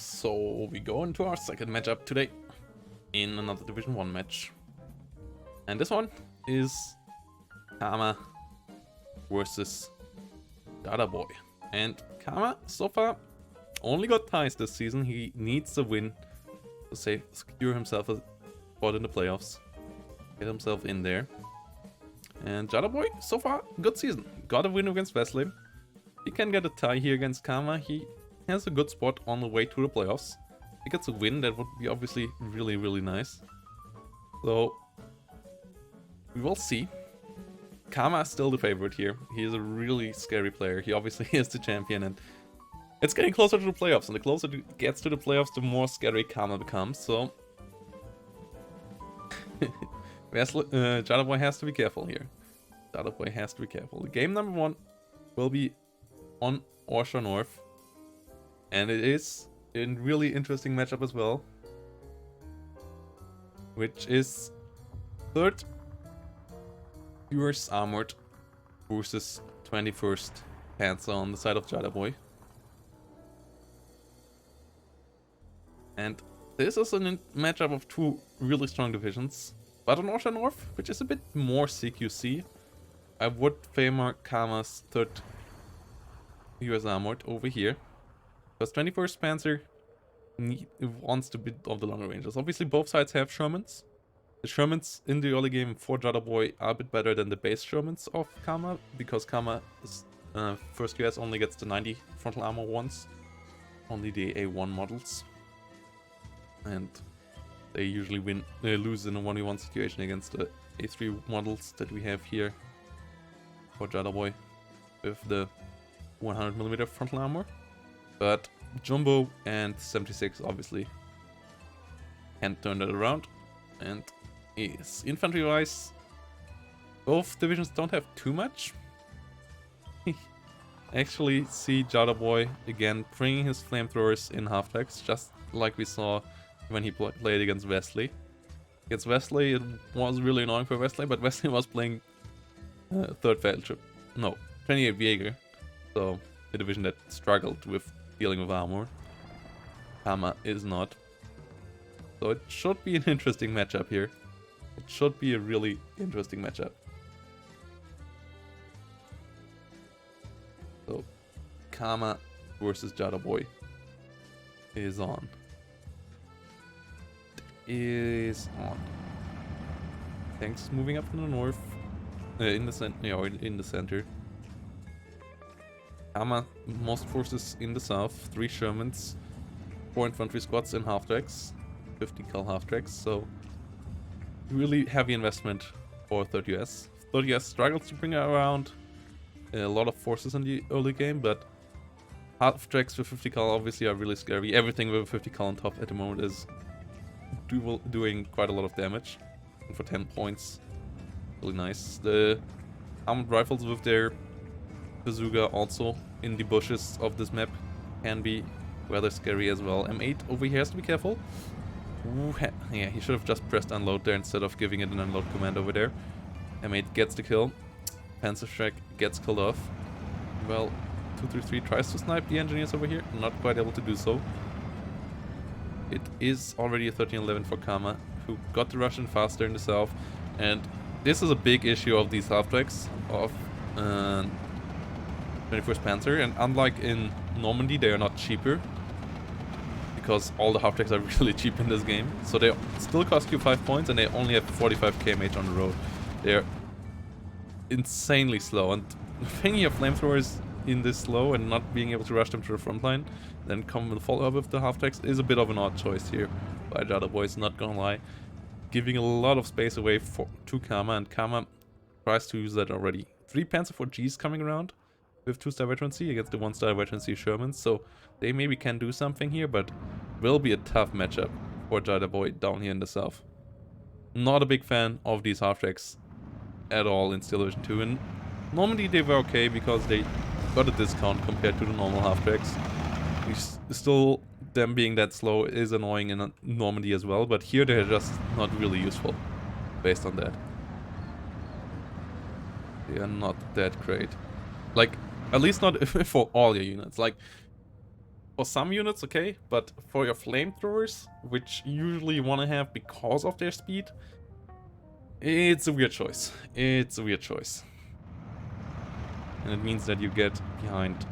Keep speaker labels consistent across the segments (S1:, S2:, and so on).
S1: So we go into our second matchup today in another Division 1 match. And this one is Karma versus Jardaboj. And Karma so far only got ties this season. He needs a win to secure himself a spot in the playoffs. Get himself in there. And Jardaboj so far good season. Got a win against Wesley. He can get a tie here against Karma. He has a good spot on the way to the playoffs. If he gets a win, that would be obviously really nice. So we will see. Karma is still the favorite here. He is a really scary player. He obviously is the champion, and it's getting closer to the playoffs. And the closer it gets to the playoffs, the more scary Karma becomes. So Jardaboj has to be careful here. Jardaboj has to be careful. Game number 1 will be on Orsha North. And it is a really interesting matchup as well. Which is 3rd US Armored versus 21st Panzer on the side of Jardaboj. And this is a matchup of 2 really strong divisions. But on Orsha North, which is a bit more CQC, I would favor Karma's 3rd US Armored over here. Because 21st Panzer wants to bit of the longer ranges. Obviously both sides have Shermans. The Shermans in the early game for Jardaboj are a bit better than the base Shermans of Karma, because Karma's first US only gets the 90 frontal armor ones. Only the A1 models. And they usually lose in a 1v1 situation against the A3 models that we have here for Jardaboj with the 100mm frontal armor. But Jumbo and 76 obviously can't turn that around. And is infantry wise, both divisions don't have too much. Actually see Jardaboj again bringing his flamethrowers in half-tracks, just like we saw when he played against Wesley. Against Wesley it was really annoying for Wesley, but Wesley was playing 3rd Fellowship. No, 28 Jaeger. So a division that struggled with dealing with armor. Karma is not. So it should be an interesting matchup here. It should be a really interesting matchup. So Karma versus Jardaboj is on. Is on. Tanks moving up from the north. In the center. Karma, most forces in the south, 3 Shermans, 4 infantry squads in half-tracks, 50 cal half-tracks, so really heavy investment for 3rd US. 3rd US struggles to bring around a lot of forces in the early game, but half-tracks with 50 cal obviously are really scary. Everything with 50 cal on top at the moment is doing quite a lot of damage, and for 10 points, really nice. The armored rifles with their bazooka also in the bushes of this map can be rather scary as well. M8 over here has to be careful. Ooh, yeah, he should have just pressed unload there instead of giving it an unload command over there. M8 gets the kill. Panzerschreck gets killed off. Well, 233 tries to snipe the engineers over here, not quite able to do so. It is already a 13-11 for Karma, who got the rush in faster in the south, and this is a big issue of these half-tracks of 21st Panzer, and unlike in Normandy, they are not cheaper, because all the half-tracks are really cheap in this game. So they still cost you 5 points, and they only have 45 kmh on the road. They're insanely slow, and thinking your flamethrowers in this slow and not being able to rush them to the front line, then come and follow up with the half-tracks is a bit of an odd choice here by Jardaboj, not gonna lie. Giving a lot of space away to Karma, and Karma tries to use that already. 3 Panzer 4Gs coming around with 2-star veterancy against the 1-star veterancy Shermans, so they maybe can do something here, but will be a tough matchup for Jardaboj down here in the south. Not a big fan of these half-tracks at all in Steel Division 2, and normally they were okay because they got a discount compared to the normal half-tracks. Still, them being that slow is annoying in Normandy as well, but here they're just not really useful based on that. They are not that great. Like, at least not for all your units. Like, For some units, okay, but for your flamethrowers, which usually you want to have because of their speed, it's a weird choice. It's a weird choice. And it means that you get behind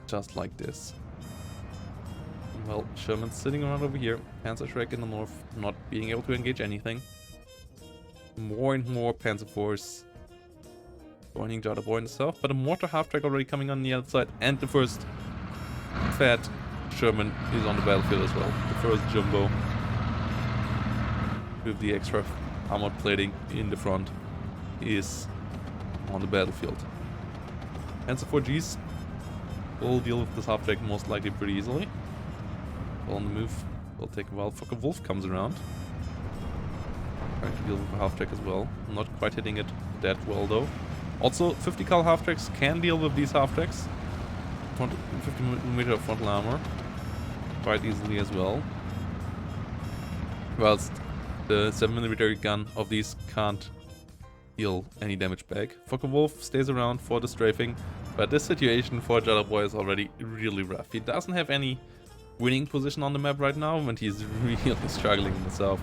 S1: just like this. Well, Sherman's sitting around over here. Panzerschreck in the north, not being able to engage anything. More and more Panzer Force joining Jardaboj in the south, but a mortar half-track already coming on the other side, and the first fat Sherman is on the battlefield as well. The first jumbo with the extra armored plating in the front is on the battlefield. Panzer 4Gs will deal with this half-track most likely pretty easily. Well, on the move will take a while. Fucker Wolf comes around. Trying to deal with the half-track as well. Not quite hitting it that well though. Also, 50 cal half-tracks can deal with these half-tracks. 50mm of frontal armor quite easily as well. Whilst the 7mm gun of these can't deal any damage back. Fucker Wolf stays around for the strafing, but this situation for Jardaboj is already really rough. He doesn't have any winning position on the map right now, and he's really struggling in the south.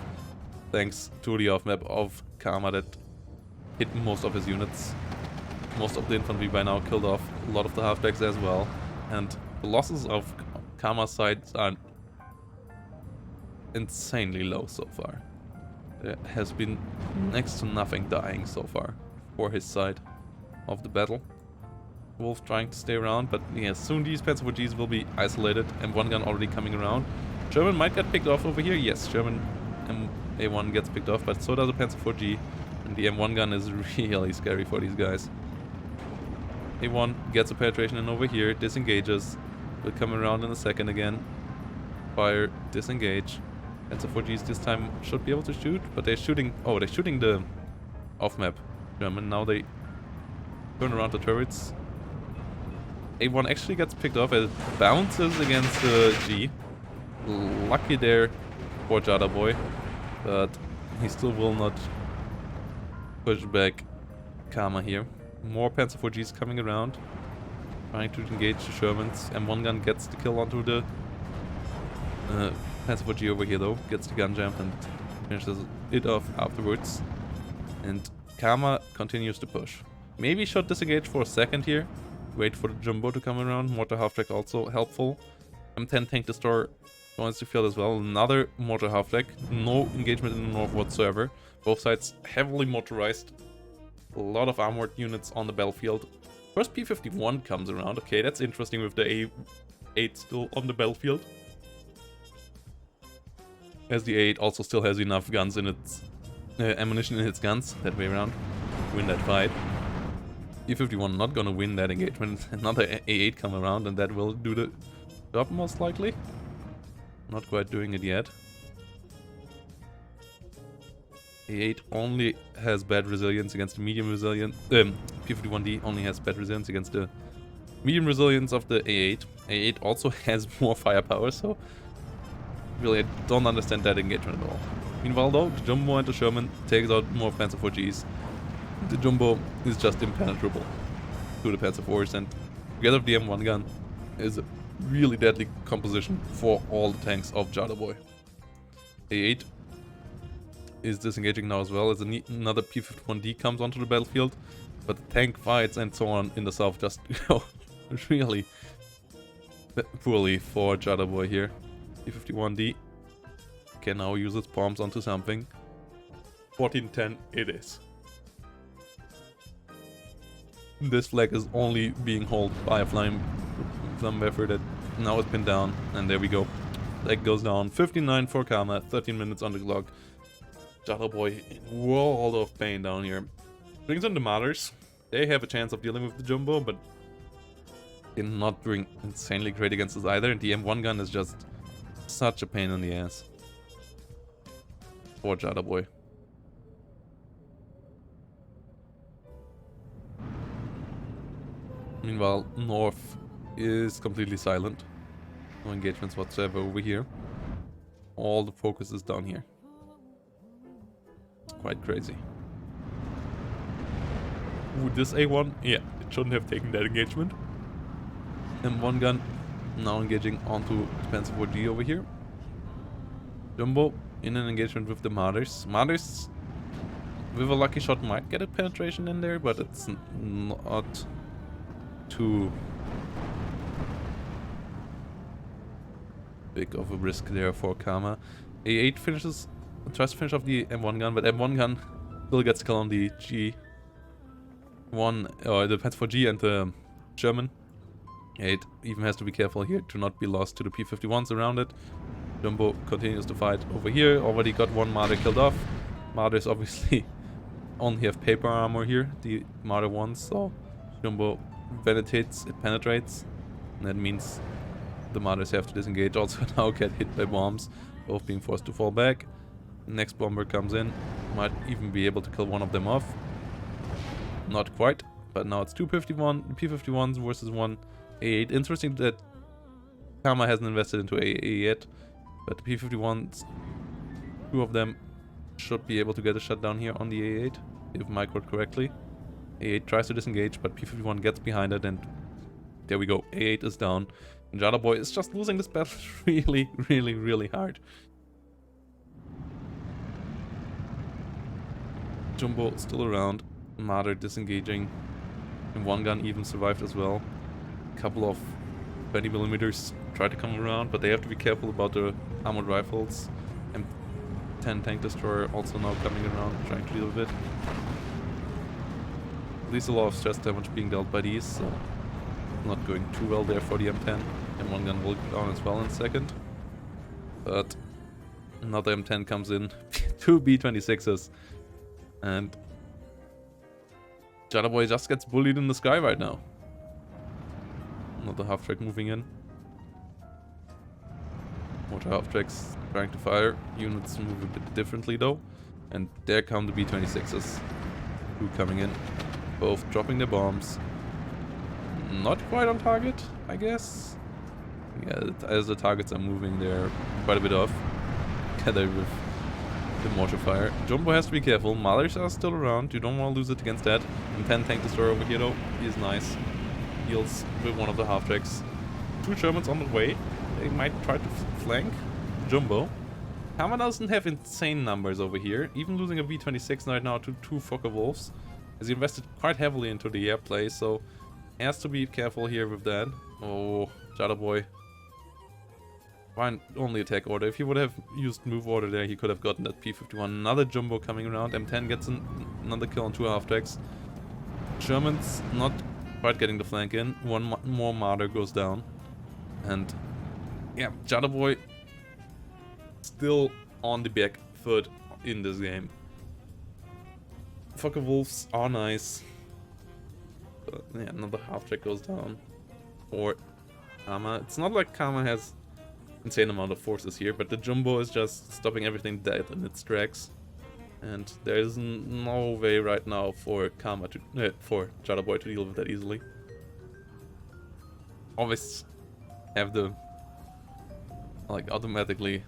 S1: Thanks to the off-map of Karma that hit most of his units. Most of the infantry by now killed off a lot of the half-tracks as well. And the losses of Karma's side are insanely low so far. There has been next to nothing dying so far for his side of the battle. Wolf trying to stay around, but yeah, soon these Panzer 4Gs will be isolated. M1 gun already coming around. German might get picked off over here. Yes, German A1 gets picked off, but so does the Panzer 4G. And the M1 gun is really scary for these guys. A1 gets a penetration in over here, disengages. Will come around in a second again. Fire, disengage. Panzer 4Gs this time should be able to shoot, but they're shooting... Oh, they're shooting the off-map German. Now they turn around the turrets. A1 actually gets picked off as it bounces against the G. Lucky there for Jardaboj, but he still will not push back Karma here. More Panzer 4Gs coming around, trying to engage the Shermans. M1 gun gets the kill onto the Panzer 4G over here though, gets the gun jammed and finishes it off afterwards. And Karma continues to push. Maybe should disengage for a second here. Wait for the jumbo to come around. Mortar half-track also helpful. M10 tank destroyer joins the field as well. Another mortar half-track. No engagement in the north whatsoever. Both sides heavily motorized. A lot of armored units on the battlefield. First P51 comes around. Okay, that's interesting with the A8 still on the battlefield. As the A8 also still has enough guns in its ammunition in its guns. That way around. Win that fight. P51 not gonna win that engagement. Another A8 come around and that will do the job most likely. Not quite doing it yet. A8 only has bad resilience against the medium resilience. P51D only has bad resilience against the medium resilience of the A8. A8 also has more firepower, so really I don't understand that engagement at all. Meanwhile though, the Jumbo and the Sherman takes out more Panzer 4Gs. The Jumbo is just impenetrable to the Panzer IVs, and together with the M1 gun is a really deadly composition for all the tanks of Jardaboj. A8 is disengaging now as well as another P51D comes onto the battlefield, but the tank fights and so on in the south just go really poorly for Jardaboj here. P51D can now use its bombs onto something. 1410 it is. This flag is only being held by a flammenwerfer that now has been down, and there we go. Flag goes down. 59 for Karma, 13 minutes on the clock. Jardaboj in world of pain down here. Brings on the Martyrs. They have a chance of dealing with the Jumbo, but they're not doing insanely great against us either, and the M1 gun is just such a pain in the ass for Jardaboj. Meanwhile, north is completely silent. No engagements whatsoever over here. All the focus is down here. Quite crazy. Ooh, this A1, yeah, it shouldn't have taken that engagement. M1 gun Now engaging onto defensive 4G over here. Jumbo in an engagement with the Martyrs. Martyrs with a lucky shot might get a penetration in there, but it's not too big of a risk there for Karma. A8 tries to finish off the M1 gun, but M1 gun still gets kill on the G1, or the P4G and the German. A8 even has to be careful here to not be lost to the P51s around it. Jumbo continues to fight over here, already got one Martyr killed off. Martyrs obviously only have paper armor here, the Martyr ones, so Jumbo, when it hits, it penetrates. And that means the Martyrs have to disengage, also now get hit by bombs, both being forced to fall back. Next bomber comes in, might even be able to kill one of them off. Not quite, but now it's two P51s versus one A8. Interesting that Karma hasn't invested into AA yet, but the P51s, two of them should be able to get a shutdown here on the A8, if microed correctly. A8 tries to disengage, but P51 gets behind it, and there we go, A8 is down. And Jardaboj is just losing this battle really hard. Jumbo still around, Martyr disengaging, and one gun even survived as well. A couple of 20mm try to come around, but they have to be careful about the armored rifles. M10 tank destroyer also now coming around, trying to deal with it. At least a lot of stress damage being dealt by these, so not going too well there for the M10. M1 gun will go down as well in a second. But another M10 comes in, two B26s. And Jardaboj just gets bullied in the sky right now. Another half-track moving in. Mortar half-tracks trying to fire. Units move a bit differently though. And there come the B26s. Two coming in. Both dropping their bombs. Not quite on target, I guess. Yeah, as the targets are moving, they're quite a bit off. Together with the mortar fire. Jumbo has to be careful. Martyrs are still around. You don't want to lose it against that. And 10 tank destroyer over here though. He is nice. Heals with one of the half-tracks. Two Germans on the way. They might try to flank Jumbo. Karma doesn't have insane numbers over here. Even losing a V26 right now to two Fokker Wolves. As he invested quite heavily into the airplay, so he has to be careful here with that. Oh, Jardaboj. Fine, only attack order. If he would have used move order there, he could have gotten that P51. Another Jumbo coming around. M10 gets another kill on two half-tracks. Germans not quite getting the flank in. One more Martyr goes down. And yeah, Jardaboj still on the back foot in this game. Fokker Wolves are nice. But yeah, another half-track goes down. Or Karma. It's not like Karma has insane amount of forces here, but the Jumbo is just stopping everything dead in its tracks. And there is no way right now for Karma to for Jardaboj to deal with that easily. Always have the automatically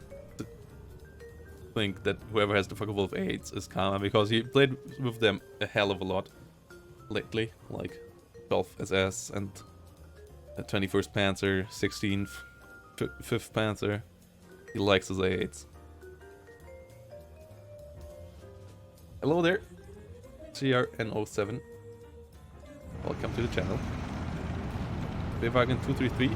S1: think that whoever has the Fokker Wolf 8s is Karma, because he played with them a hell of a lot lately, like 12 SS and 21st Panzer, 16th, 5th Panzer. He likes his A8s. Hello there, GRN07. Welcome to the channel. Bewagen 233.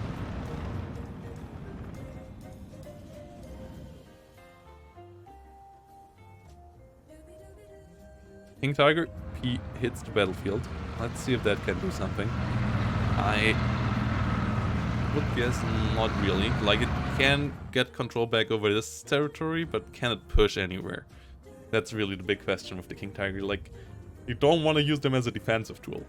S1: King Tiger, he hits the battlefield. Let's see if that can do something. I would guess not really. Like, it can get control back over this territory, but can it push anywhere? That's really the big question with the King Tiger. Like, you don't want to use them as a defensive tool.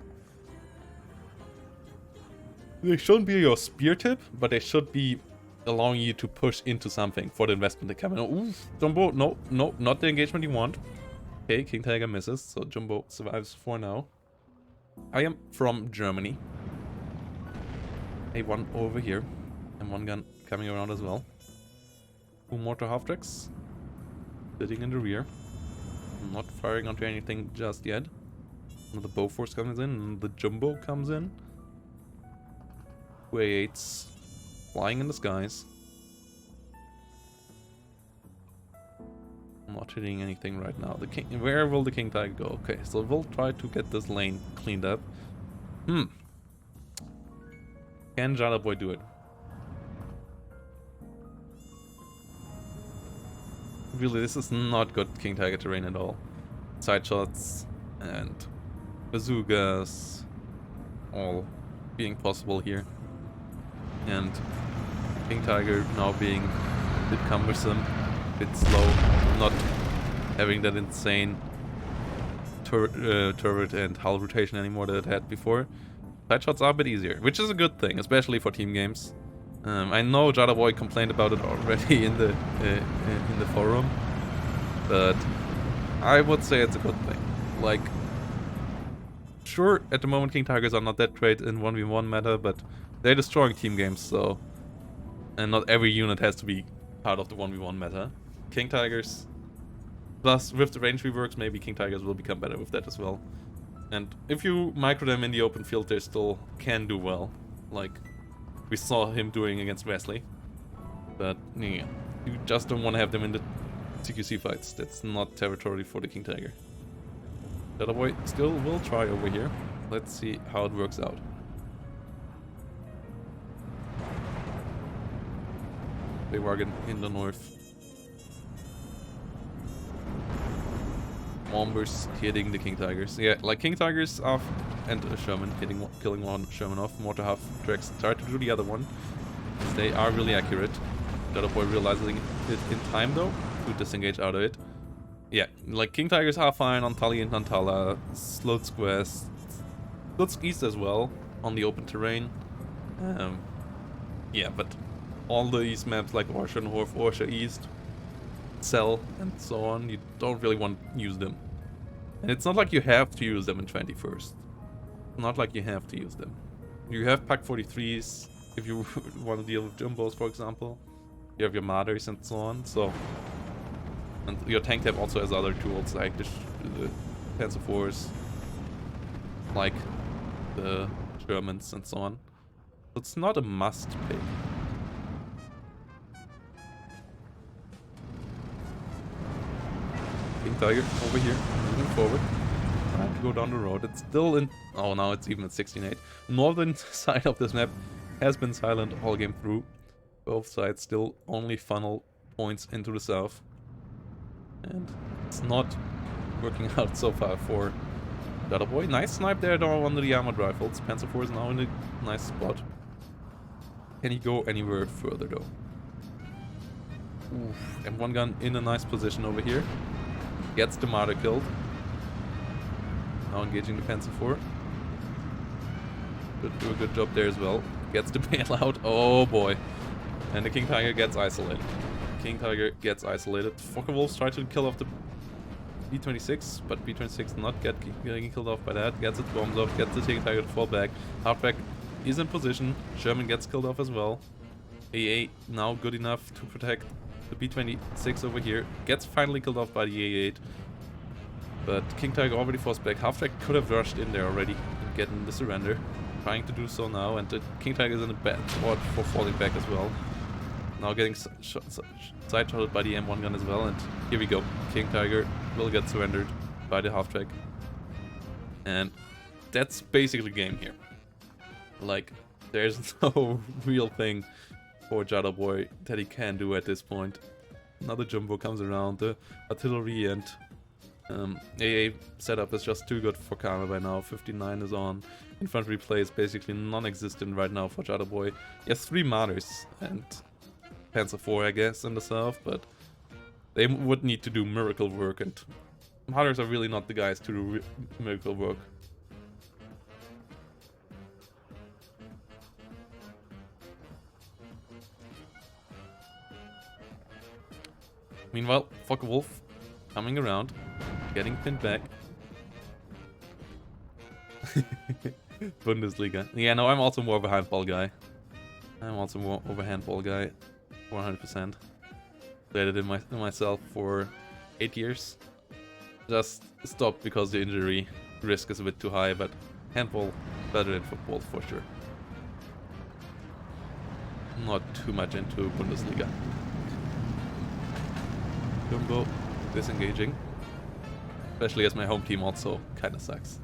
S1: They shouldn't be your spear tip, but they should be allowing you to push into something for the investment to come in. Ooh, Jumbo, no, not the engagement you want. Okay, King Tiger misses, so Jumbo survives for now. I am from Germany. A1 over here, and one gun coming around as well. Two mortar half-tracks sitting in the rear. Not firing onto anything just yet. Another Bofors comes in, and the Jumbo comes in. 2 A8s flying in the skies. I'm not hitting anything right now. The king, where will the king tiger go? Okay, so we'll try to get this lane cleaned up. Can Jardaboj do it? Really, this is not good king tiger terrain at all. Side shots and bazookas all being possible here. And king tiger now being a bit cumbersome, a bit slow, not having that insane turret and hull rotation anymore that it had before. Side shots are a bit easier, which is a good thing, especially for team games. I know Jardaboj complained about it already in the forum, but I would say it's a good thing. Like, sure, at the moment King Tigers are not that great in 1v1 meta, but they're destroying team games, so... And not every unit has to be part of the 1v1 meta. King Tigers, plus with the range reworks, maybe King Tigers will become better with that as well. And if you micro them in the open field, they still can do well. Like, we saw him doing against Wesley. But, yeah, you just don't want to have them in the CQC fights. That's not territory for the King Tiger. Jardaboj still will try over here. Let's see how it works out. Big wagon in the north. Bombers hitting the King Tigers. Yeah, like King Tigers off and a Sherman killing one Sherman off. Mortar half tracks try to do the other one. They are really accurate. Jardaboj realizing it in time though to disengage out of it. Yeah, like King Tigers are fine on Tali and Nantala, Slutsk West, Slutsk East as well on the open terrain. Yeah, but all these maps like Orsha North, Orsha East, Cell, and so on, you don't really want to use them. And it's not like you have to use them in 21st. Not like you have to use them. You have Pack 43s if you want to deal with Jumbos, for example. You have your Maders and so on, so... And your tank tab also has other tools like the Panzer IVs, like the Germans and so on. So it's not a must pick. King Tiger over here, moving forward. Trying to go down the road. It's still in... Oh, now it's even at 16-8. Northern side of this map has been silent all game through. Both sides still only funnel points into the south. And it's not working out so far for Jardaboj. Nice snipe there though under the armored rifles. Panzer IV is now in a nice spot. Can he go anywhere further though? Oof. M1 gun in a nice position over here. Gets the Martyr killed. Now engaging the Panzer IV. Could do a good job there as well. Gets the bailout. Oh boy. And the King Tiger gets isolated. King Tiger gets isolated. Focke-Wulfs try to kill off the B-26, but B-26 not getting killed off by that. Gets its bombs off, gets the King Tiger to fall back. Halfback is in position. Sherman gets killed off as well. AA now good enough to protect the B-26 over here. Gets finally killed off by the AA-8. But King Tiger already falls back. Halfback could have rushed in there already and gotten the surrender. Trying to do so now, and the King Tiger is in a bad spot for falling back as well. Now getting side-shotted by the M1 gun as well, and here we go. King Tiger will get surrendered by the half-track. And that's basically game here. Like, there's no real thing for Jardaboj that he can do at this point. Another jumbo comes around, the artillery and AA setup is just too good for Karma by now. 59 is on. Infantry play is basically non-existent right now for Jardaboj. He has 3 Martyrs and Panzer IV, I guess, in the south, but they would need to do miracle work, and Martyrs are really not the guys to do miracle work. Meanwhile, Focke-Wulf coming around, getting pinned back. Bundesliga. Yeah, no, I'm also more of a handball guy. 100%. Played it in myself for 8 years. Just stopped because the injury risk is a bit too high, but handball better than football for sure. not too much into Bundesliga. Jumbo disengaging. Especially as my home team also kinda sucks.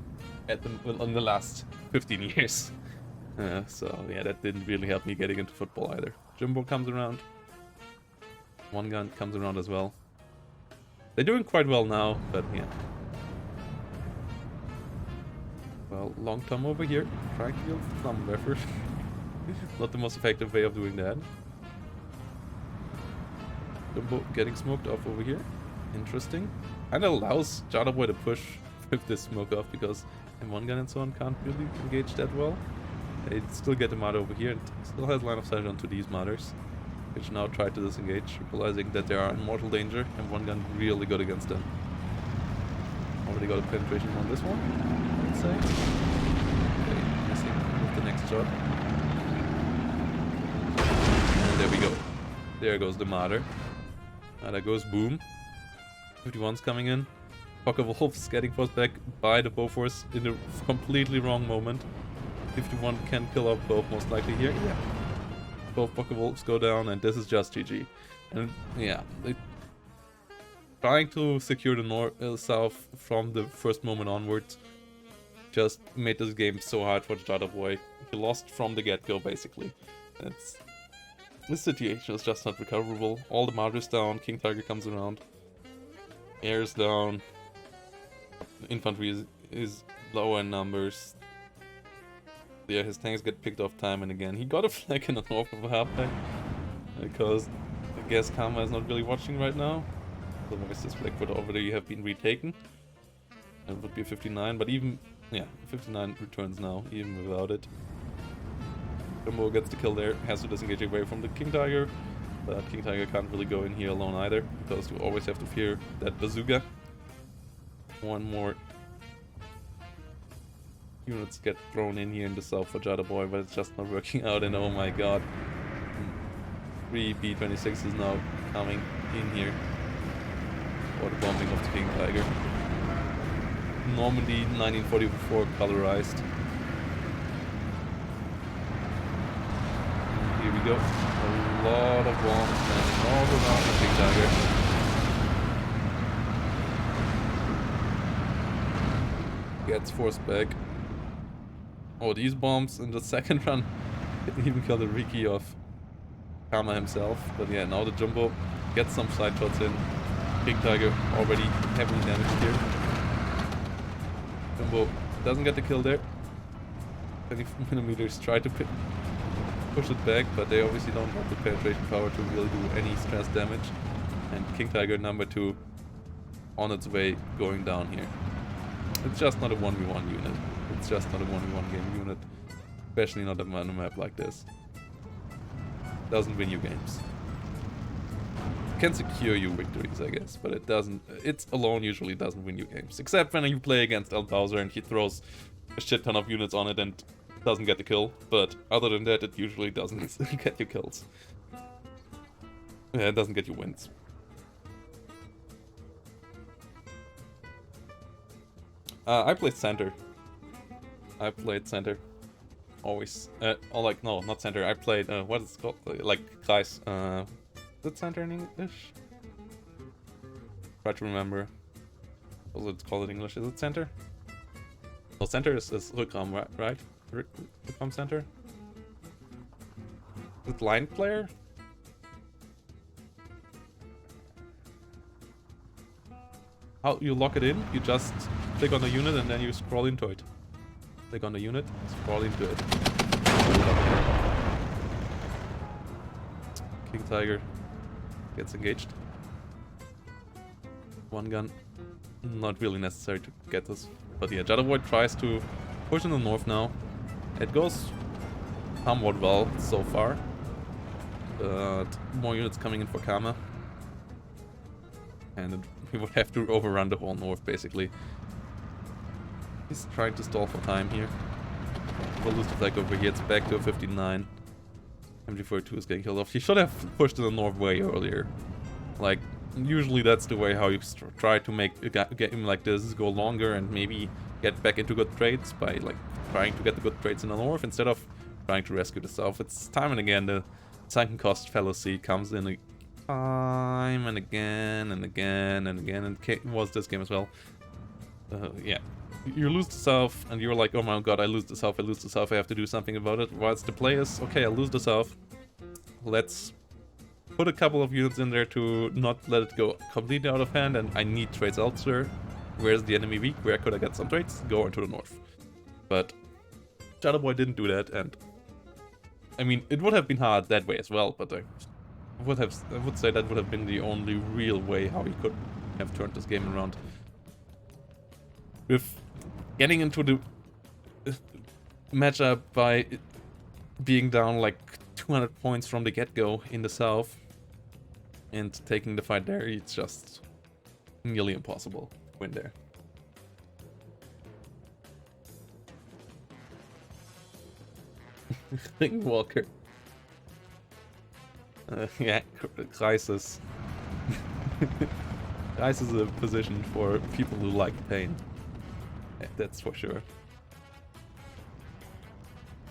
S1: In the last 15 years. So yeah, that didn't really help me getting into football either. Jumbo comes around. One gun comes around as well. They're doing quite well now, but yeah. Well, long Tom over here. Trying to kill Flammenwerfer. Not the most effective way of doing that. Jumbo getting smoked off over here. Interesting. And allows Jardaboj to push with this smoke off because M1 gun and so on can't really engage that well. They still get the Marder over here and still has line of sight onto these Marders, which now try to disengage, realizing that they are in mortal danger and one gun really good against them. Already got a penetration on this one, I would say. Okay, missing with the next shot. And there we go. There goes the Marder. And there goes Boom. 51's coming in. Poker Wolf's getting forced back by the Bofors in the completely wrong moment. 51 can kill off both most likely here. Yeah. Both Poker Wolves go down and this is just GG. And yeah, trying to secure the north, south from the first moment onwards just made this game so hard for Jardaboj. He lost from the get-go basically. This situation is just not recoverable. All the Marders down, King Tiger comes around. Air is down. Infantry is lower in numbers. Yeah, his tanks get picked off time and again. He got a flag in the north of a halfback because I guess Karma is not really watching right now. Otherwise this flag would already have been retaken. It would be a 59, but even, yeah, 59 returns now, even without it. Jumbo gets the kill there, has to disengage away from the King Tiger, but King Tiger can't really go in here alone either, because you always have to fear that bazooka. One more units get thrown in here in the south for Jardaboj, but it's just not working out, and oh my god. 3 B-26 is now coming in here for the bombing of the King Tiger. Normandy 1944 colorized. And here we go. A lot of bombs landing all around the King Tiger. Gets forced back. Oh, these bombs in the second run even killed a Riki of Karma himself. But yeah, now the Jumbo gets some side shots in. King Tiger already heavily damaged here. Jumbo doesn't get the kill there. 20mm try to push it back, but they obviously don't have the penetration power to really do any stress damage. And King Tiger number 2 on its way going down here. It's just not a 1v1 unit. It's just not a 1v1 game unit. Especially not on a map like this. Doesn't win you games. Can secure you victories, I guess, but it doesn't. It alone usually doesn't win you games. Except when you play against El Bowser and he throws a shit ton of units on it and doesn't get the kill. But other than that, it usually doesn't get you kills. Yeah, it doesn't get you wins. I played center. Always. Oh, like, no, not center. I played, what is it called? Like, Kreis. Is it center in English? Try to remember. What was it called in English? Is it center? No, center is Rückraum, right? Rückraum center? Is it line player? How you lock it in? You just click on the unit and then you scroll into it. Click on the unit, scroll into it. King Tiger gets engaged. One gun. Not really necessary to get this. But yeah, Jardaboj tries to push in the north now. It goes somewhat well so far. But more units coming in for Karma. And we would have to overrun the whole north basically. He's trying to stall for time here. We'll lose the flag over here. It's back to a 59. MG42 is getting killed off. He should have pushed in the north way earlier. Like, usually that's the way how you try to make a game like this go longer and maybe get back into good trades by like trying to get the good trades in the north instead of trying to rescue the south. It's time and again the sunken cost fallacy comes in time and again and again and again, and was this game as well. Yeah. You lose the south, and you're like, oh my god, I lose the south, I have to do something about it. Whilst the players, okay, I lose the south. Let's put a couple of units in there to not let it go completely out of hand, and I need trades elsewhere. Where's the enemy weak? Where could I get some trades? Go into the north. But Jardaboj didn't do that, and I mean, it would have been hard that way as well, but I would say that would have been the only real way how he could have turned this game around. With getting into the matchup by being down like 200 points from the get-go in the south and taking the fight there, it's just nearly impossible to win there. Ring Walker. Yeah, Crisis. Crisis is a position for people who like pain. Yeah, that's for sure.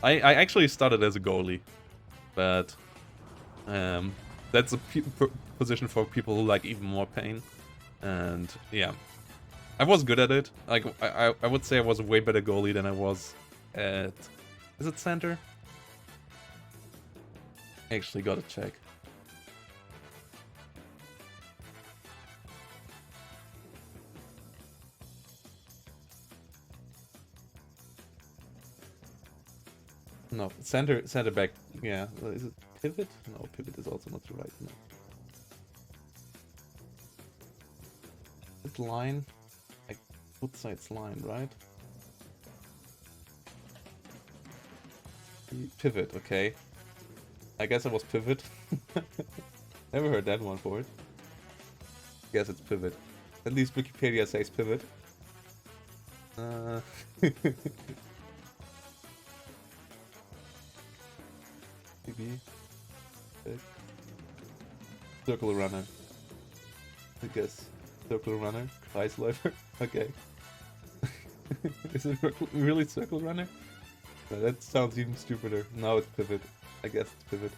S1: I actually started as a goalie, but that's a position for people who like even more pain. And yeah, I was good at it. Like I would say I was a way better goalie than I was at. Is it center? Actually, gotta check. No, center back. Yeah, is it pivot? No, pivot is also not right. No. It's line. I would say it's line, right? Pivot. Okay. I guess it was pivot. Never heard that one for it. Guess it's pivot. At least Wikipedia says pivot. Maybe. Circle runner. I guess. Circle runner. Kreisläufer. Okay. Is it really circle runner? No, that sounds even stupider. Now it's pivot. I guess it's pivot.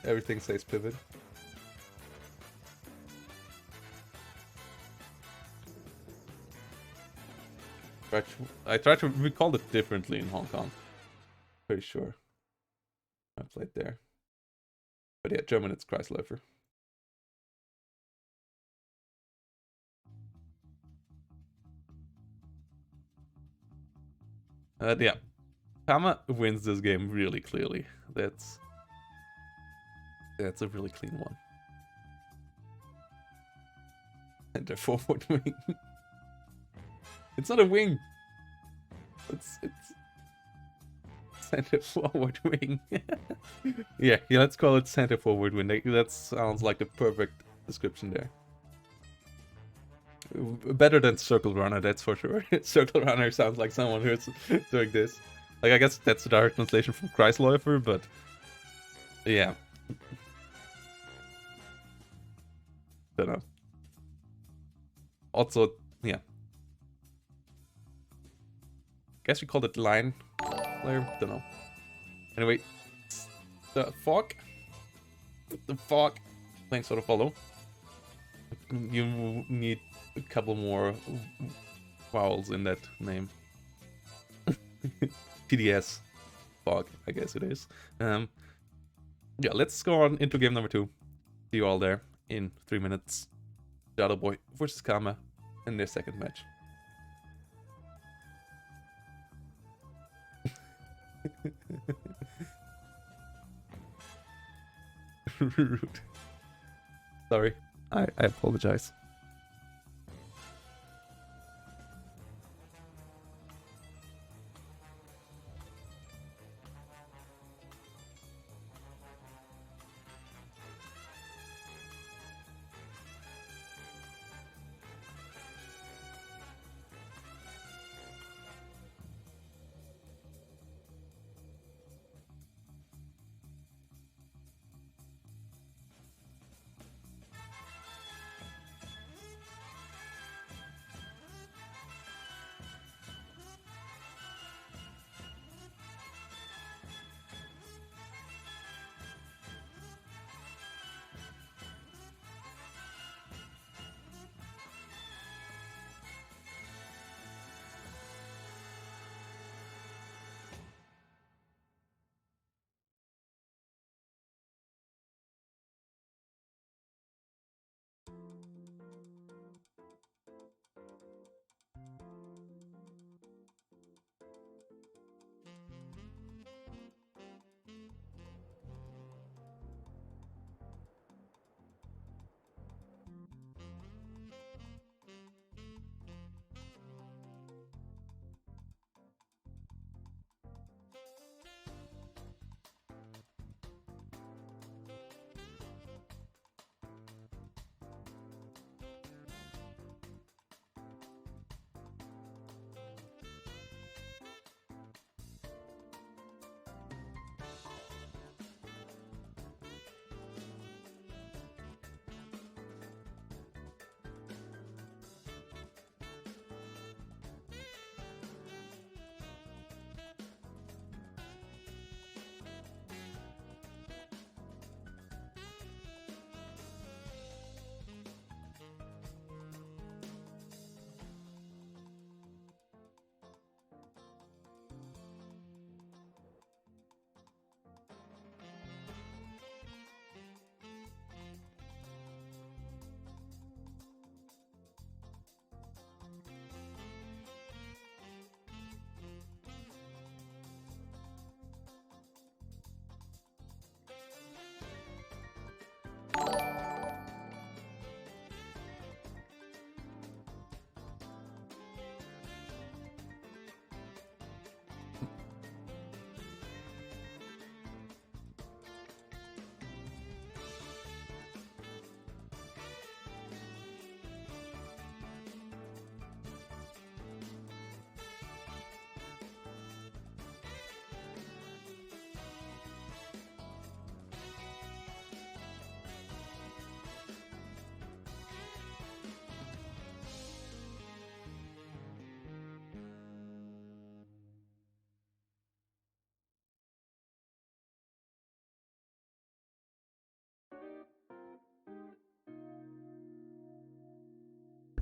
S1: Everything says pivot. I tried to recall it differently in Hong Kong. Pretty sure. I played there. But yeah, German it's Kreisläufer. Yeah. Kama wins this game really clearly. That's a really clean one. Center forward wing. It's not a wing. It's center forward wing. yeah, let's call it center forward wing. That sounds like the perfect description there. Better than circle runner, that's for sure. Circle runner sounds like someone who's doing this. Like, I guess that's the direct translation from Kreisläufer, but yeah. Don't know. Also, yeah. Guess we called it line player. Don't know. Anyway, the fork. The fork. Thanks for the follow. You need a couple more vowels in that name. PDS. Fork, I guess it is. Yeah, let's go on into game number 2. See you all there in 3 minutes. Jardaboj versus Kama in their second match. Rude. Sorry. I apologize.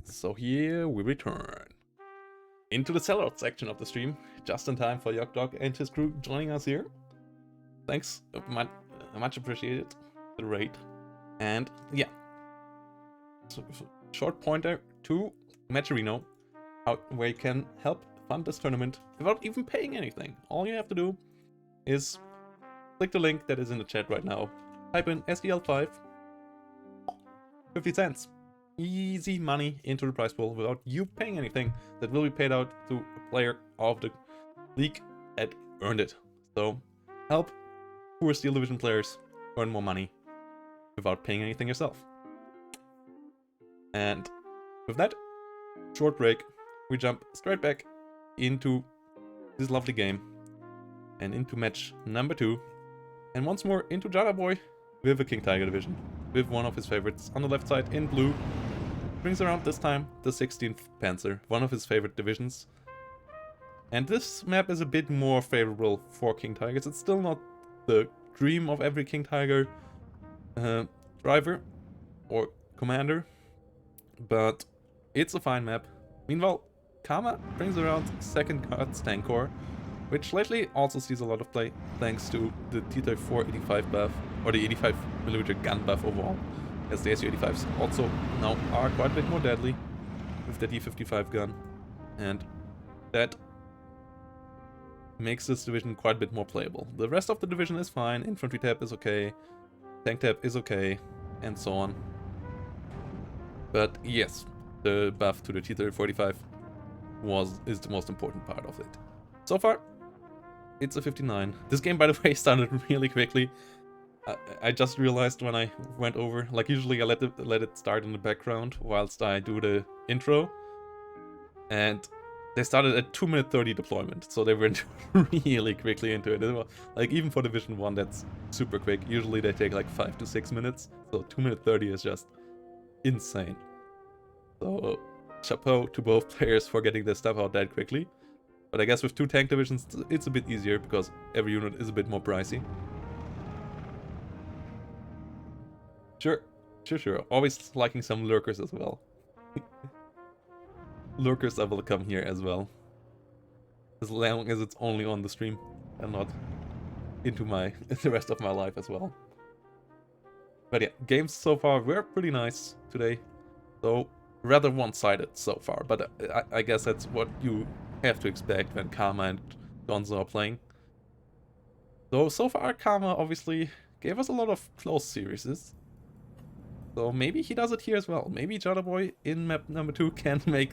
S1: So here we return into the sellout section of the stream, just in time for Dog and his crew joining us here. Thanks, much appreciated, the raid. And yeah, so short pointer to Matcherino, where you can help fund this tournament without even paying anything. All you have to do is click the link that is in the chat right now, type in SDL5, 50 cents. Easy money into the prize pool without you paying anything. That will be paid out to a player of the league that earned it. So help poor Steel Division players earn more money without paying anything yourself. And with that short break, we jump straight back into this lovely game and into match number 2. And once more into Jardaboj with a King Tiger division, with one of his favorites on the left side in blue. Brings around this time the 16th Panzer, one of his favorite divisions. And this map is a bit more favorable for King Tigers. It's still not the dream of every King Tiger driver or commander, but it's a fine map. Meanwhile, Karma brings around 2nd Guards Tank Corps, which lately also sees a lot of play thanks to the T-34 85 buff, or the 85mm gun buff overall, as the SU-85s also now are quite a bit more deadly with the D-55 gun, and that makes this division quite a bit more playable. The rest of the division is fine, infantry tab is okay, tank tab is okay, and so on. But yes, the buff to the T-34 is the most important part of it. So far, it's a 59. This game, by the way, started really quickly. I just realized when I went over, like usually I let it start in the background whilst I do the intro. And they started at 2:30 deployment, so they went really quickly into it. Like even for Division 1, that's super quick. Usually they take like 5 to 6 minutes, so 2:30 is just insane. So chapeau to both players for getting their stuff out that quickly. But I guess with 2 tank divisions, it's a bit easier because every unit is a bit more pricey. Sure. Always liking some lurkers as well. Lurkers are welcome here as well. As long as it's only on the stream and not into the rest of my life as well. But yeah, games so far were pretty nice today. So rather one-sided so far, but I guess that's what you have to expect when Karma and Gonzo are playing. So far Karma obviously gave us a lot of close series. So maybe he does it here as well. Maybe Jardaboj in map number 2 can make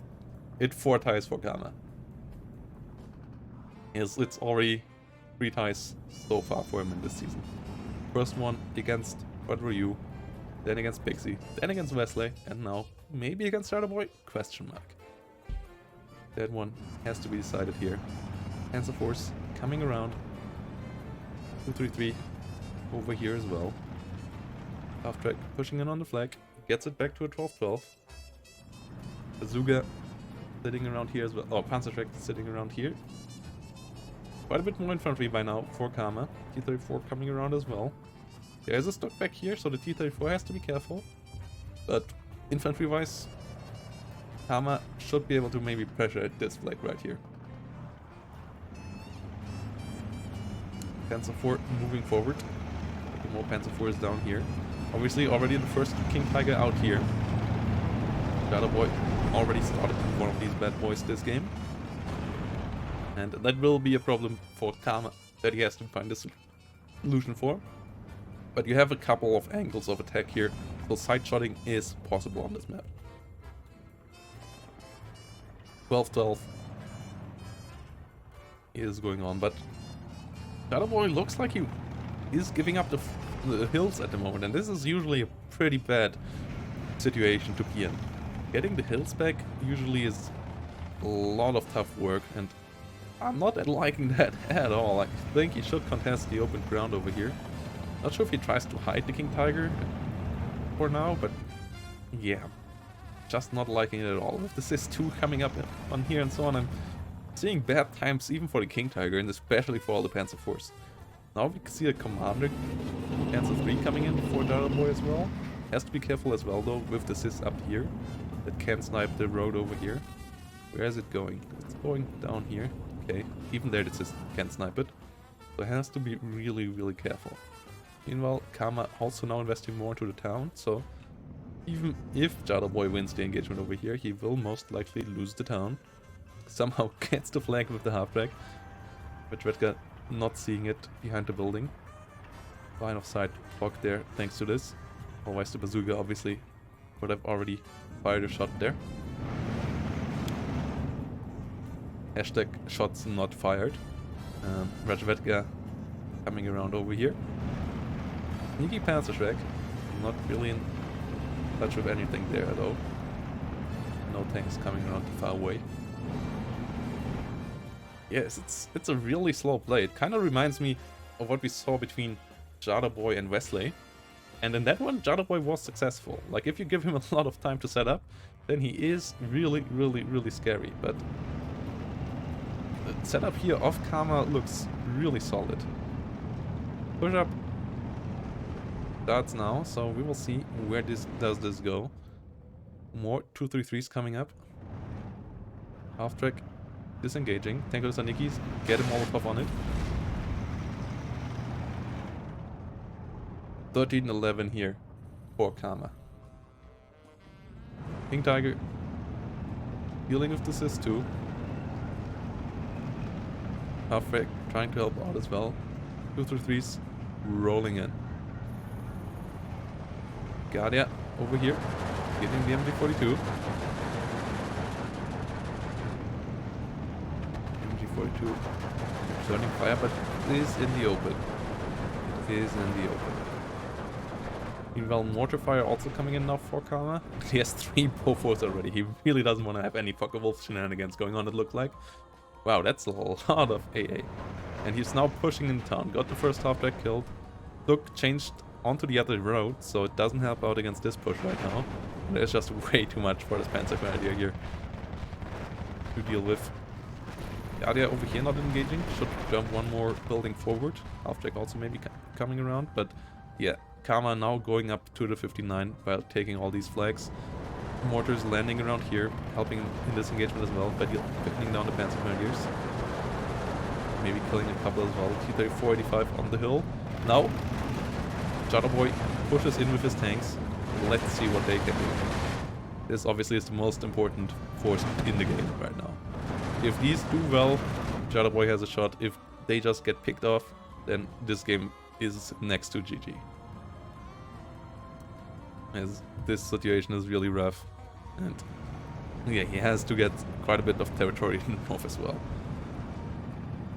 S1: it 4 ties for Karma. Yes, it's already 3 ties so far for him in this season. First one against Ryu, then against Pixie, then against Wesley, and now maybe against Jardaboj? Question mark. That one has to be decided here. Panzer Force coming around. 233 over here as well. Half track pushing in on the flag. Gets it back to a 12-12. Bazooka sitting around here as well. Oh, Panzer track sitting around here. Quite a bit more infantry by now for Karma. T-34 coming around as well. There is a stock back here, so the T-34 has to be careful. But infantry-wise, Karma should be able to maybe pressure at this flag right here. Panzer IV moving forward. More Panzer IVs down here. Obviously already the first King Tiger out here. Jardaboj already started one of these bad boys this game. And that will be a problem for Karma that he has to find a solution for. But you have a couple of angles of attack here, so side-shotting is possible on this map. 12-12 is going on, but Jardaboj looks like he is giving up the hills at the moment, and this is usually a pretty bad situation to be in. Getting the hills back usually is a lot of tough work, and I'm not liking that at all. I think he should contest the open ground over here. Not sure if he tries to hide the King Tiger for now, but yeah, just not liking it at all. With the SIS-2 coming up on here and so on, I'm seeing bad times even for the King Tiger, and especially for all the Panzer IVs. Now we can see a Commander Panzer III coming in for Jardaboj as well. Has to be careful as well though with the sys up here. That can snipe the road over here. Where is it going? It's going down here. Okay, even there the sys can snipe it. So it has to be really, really careful. Meanwhile, Karma also now investing more into the town, so even if Jardaboj wins the engagement over here, he will most likely lose the town. Somehow gets the flag with the half-track. Matcherino not seeing it behind the building. Line of sight blocked there thanks to this. Otherwise the bazooka obviously would have already fired a shot there. Hashtag shots not fired. Matcherino coming around over here. Sneaky Panzer Shrek. Not really in touch with anything there though. No tanks coming around too far away. Yes, it's a really slow play. It kind of reminds me of what we saw between Jardaboj and Wesley. And in that one, Jardaboj was successful. Like, if you give him a lot of time to set up, then he is really, really, really scary. But the setup here of Karma looks really solid. Push up starts now, so we will see where this go. More 2-3-3s coming up. Half track disengaging. Tango Sanikis, get a Molotov on it. 13-11 here for Karma. King Tiger dealing with the Sys too. Halfback trying to help out as well. 2-3-3s rolling in. Guardia over here getting the MG42. MG42 turning fire, but it is in the open. It is in the open. Meanwhile, mortar fire also coming in now for Karma. He has 3 Bofors already. He really doesn't want to have any Focke-Wulf shenanigans going on, it looked like. Wow, that's a lot of AA. And he's now pushing in town. Got the first half-track killed. Look, changed onto the other road, so it doesn't help out against this push right now. There's just way too much for this Panzer Grenadier here to deal with. Guardia over here not engaging. Should jump one more building forward. Half-track also maybe coming around, but yeah. Karma now going up to the 59 while taking all these flags. Mortars landing around here, helping him in this engagement as well, but picking down the Panzer Grenadiers. Maybe killing a couple as well. T-34-85 on the hill. Now, Jardaboj pushes in with his tanks. Let's see what they can do. This obviously is the most important force in the game right now. If these do well, Jardaboj has a shot. If they just get picked off, then this game is next to GG. As this situation is really rough, and yeah, he has to get quite a bit of territory in the north as well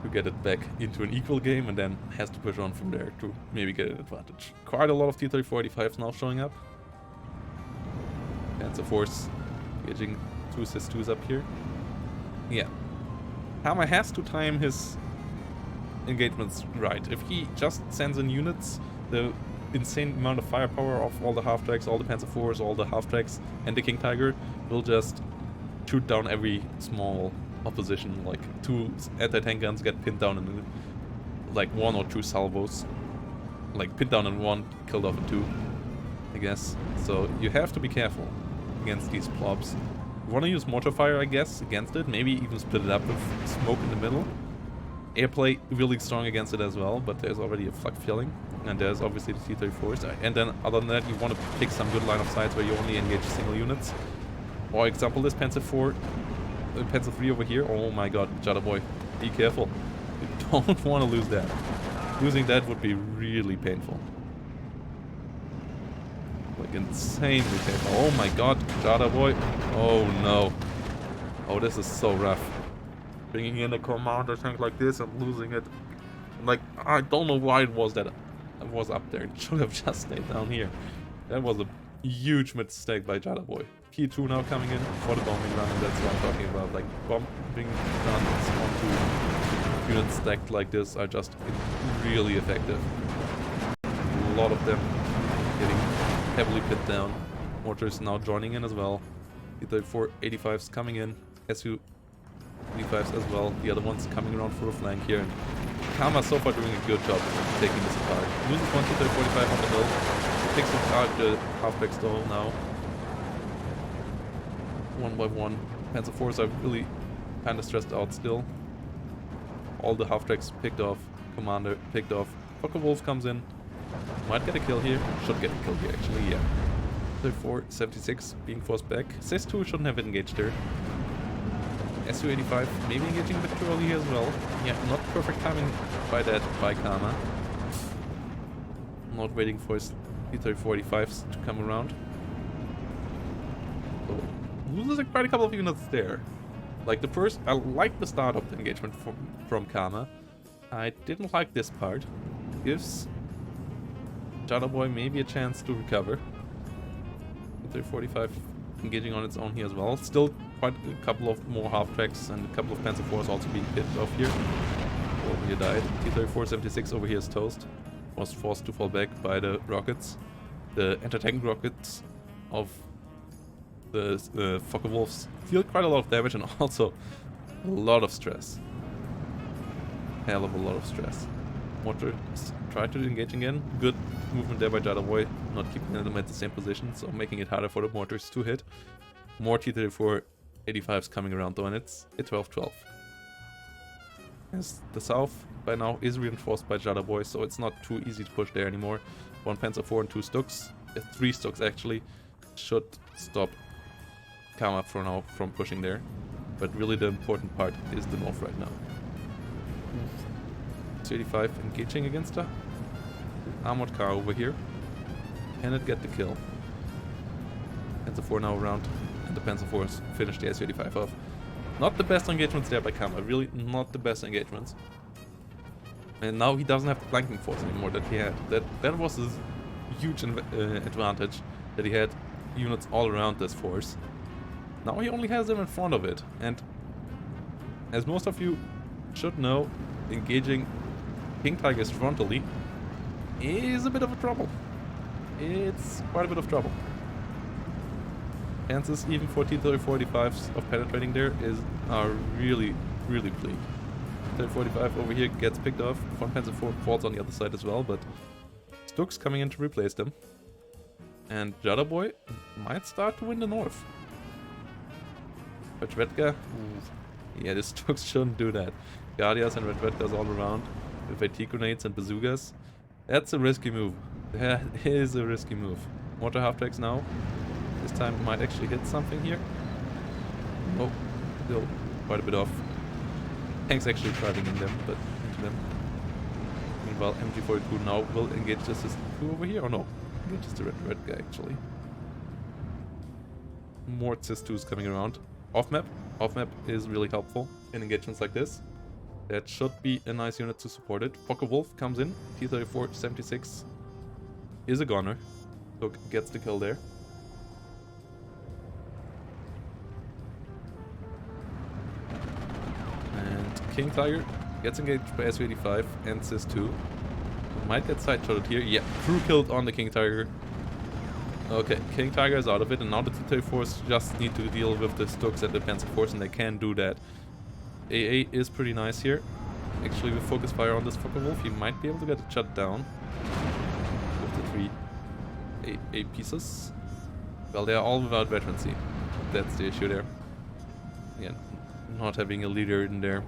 S1: to get it back into an equal game, and then has to push on from there to maybe get an advantage. Quite a lot of T-34-85s now showing up. Panzer Force engaging 2 Sys-2s up here. Yeah, Karma has to time his engagements right. If he just sends in units, the insane amount of firepower of all the half-tracks, all the Panzer IVs, all the half-tracks, and the King Tiger will just shoot down every small opposition. Like 2 anti-tank guns get pinned down in like 1 or 2 salvos. Like pinned down in 1, killed off in 2, I guess. So you have to be careful against these plobs. You want to use mortar fire, I guess, against it. Maybe even split it up with smoke in the middle. Airplay really strong against it as well, but there's already a flak filling. And there's obviously the T-34s. And then other than that, you want to pick some good line of sights where you only engage single units. For example, this Panzer III over here. Oh my god, Jardaboj, be careful. You don't want to lose that. Losing that would be really painful. Like insanely painful. Oh my god, Jardaboj. Oh no. Oh, this is so rough. Bringing in a commander tank like this and losing it. Like, I don't know why it was that I was up there. It should have just stayed down here. That was a huge mistake by Jardaboj. P2 now coming in for the bombing run, and that's what I'm talking about. Like, bombing runs onto units stacked like this are just really effective. A lot of them getting heavily pinned down. Mortars now joining in as well. The 485s coming in. SU-85s as well. The other ones coming around for a flank here. Karma so far doing a good job taking this apart. Loses one T-45 on the hill. takes the halfback stall now. One by one. Panzer IVs are really kind of stressed out still. All the half-tracks picked off. Commander picked off. Focke-Wulf comes in. Might get a kill here. Should get a kill here actually, yeah. 34-76 being forced back. SD2 shouldn't have engaged there. SU-85 maybe engaging a bit too early here as well. Yeah, not perfect timing by that by Karma. Not waiting for his T-34-85s to come around. So, loses quite a couple of units there. Like the first, I like the start of the engagement from Karma. I didn't like this part. Gives Jardaboj maybe a chance to recover. T-35 engaging on its own here as well. Still quite a couple of more half-tracks and a couple of Panzer IVs also being hit off here. Over here died. T-34-76 over here is toast. Was forced to fall back by the rockets. The anti-tank rockets of the Focke-Wulfs deal quite a lot of damage and also a lot of stress. Hell of a lot of stress. Mortar tried to engage again. Good movement there by Jardaboj, not keeping them at the same position, so making it harder for the mortars to hit. More T-34-85s coming around though, and it's a 12-12. As the south by now is reinforced by Jardaboj, so it's not too easy to push there anymore. 1 Panzer IV and 2 Stuks, 3 Stuks actually, should stop Karma for now from pushing there. But really the important part is the north right now. 85 engaging against a armored car over here. Can it get the kill? Panzer IV now around, and the Panzer IVs finish the SU-85 off. Not the best engagements there by Karma, really not the best engagements. And now he doesn't have the flanking force anymore that he had. That was his huge advantage, that he had units all around this force. Now he only has them in front of it, and as most of you should know, engaging King Tigers frontally is a bit of a trouble. It's quite a bit of trouble. Chances even for T-34-85s of penetrating there are really, really bleak. T-35 over here gets picked off. 1 Panzer IV falls on the other side as well, but Stuks coming in to replace them. And Jardaboj might start to win the north. Redvedka, yeah, the Stuks shouldn't do that. Guardias and Redvedkas all around with AT grenades and bazookas. That's a risky move. That is a risky move. Mortar half-tracks now. This time might actually hit something here. Oh, still quite a bit off. Tanks actually driving in them, but into them. Meanwhile, MG42 now will engage this SIS-2 over here, or no? Engages the red guy actually. More SIS-2s coming around. Off-map. Off-map is really helpful in engagements like this. That should be a nice unit to support it. Focke-Wulf comes in. T-34-76 is a gunner. So gets the kill there. And King Tiger gets engaged by SU-85 and SIS-2. Might get side-shotted here. Yeah, crew killed on the King Tiger. Okay, King Tiger is out of it, and now the T-34s just need to deal with the Stuks and the Panzer IVs, and they can do that. AA is pretty nice here. Actually, with focus fire on this Focke-Wulf, he might be able to get it shut down with the 3 AA pieces. Well, they are all without veterancy. That's the issue there. Again, not having a leader in there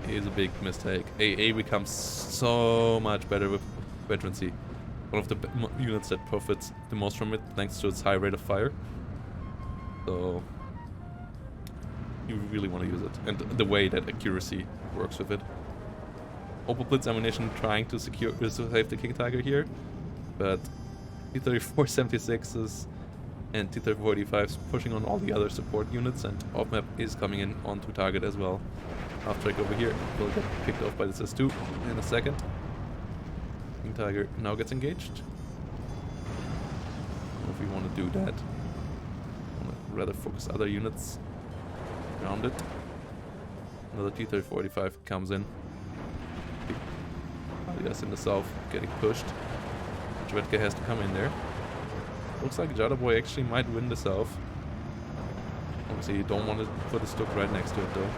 S1: is a big mistake. AA becomes so much better with veterancy. One of the units that profits the most from it thanks to its high rate of fire. So you really want to use it, and the way that accuracy works with it. Opal Blitz ammunition trying to save the King Tiger here, but T-34-76s and T-34-85s pushing on all the other support units, and off-map is coming in onto target as well. Half-track over here will get picked off by the SIS-2 in a second. King Tiger now gets engaged. I don't know if we want to do that. I want to rather focus other units around it. Another T-34-85 comes in. Yes, in the south, getting pushed. Redvedka has to come in there. Looks like Jardaboj actually might win the south. Obviously, you don't want to put a Stuk right next to it though.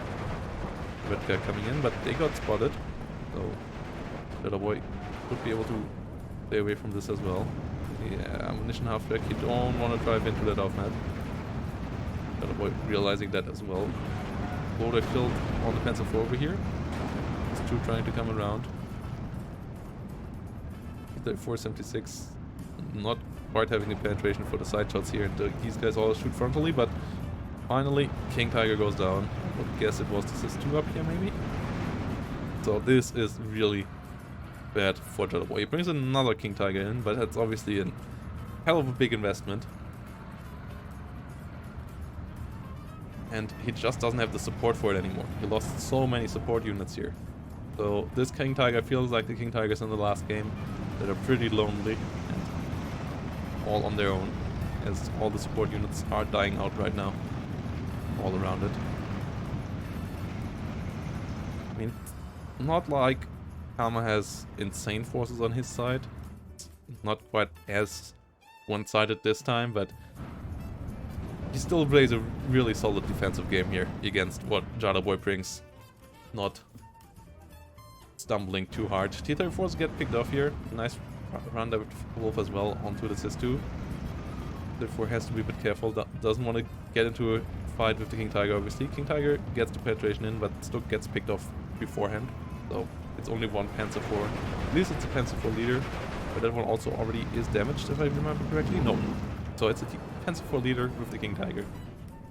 S1: Redvedka coming in, but they got spotted. So Jardaboj could be able to stay away from this as well. Yeah, ammunition half track. You don't want to drive into that off map. Jardaboj realizing that as well. Boulder killed on the Panzer IV over here. It's two trying to come around. The 476 not quite having the penetration for the side shots here, and these guys all shoot frontally, but finally King Tiger goes down. I would guess it was the SIS-2 up here maybe. So this is really bad for Jardaboj. He brings another King Tiger in, but that's obviously a hell of a big investment. And he just doesn't have the support for it anymore. He lost so many support units here. So this King Tiger feels like the King Tigers in the last game that are pretty lonely and all on their own, as all the support units are dying out right now all around it. I mean, not like Karma has insane forces on his side. It's not quite as one-sided this time, but he still plays a really solid defensive game here against what Jardaboj brings. Not stumbling too hard. T-34s get picked off here. Nice run there with Wolf as well onto the SIS-2. Therefore has to be a bit careful. Doesn't want to get into a fight with the King Tiger, obviously. King Tiger gets the penetration in, but Stuck gets picked off beforehand. So it's only one Panzer IV. At least it's a Panzer IV leader, but that one also already is damaged, if I remember correctly. No. So it's a Panzer IV leader with the King Tiger.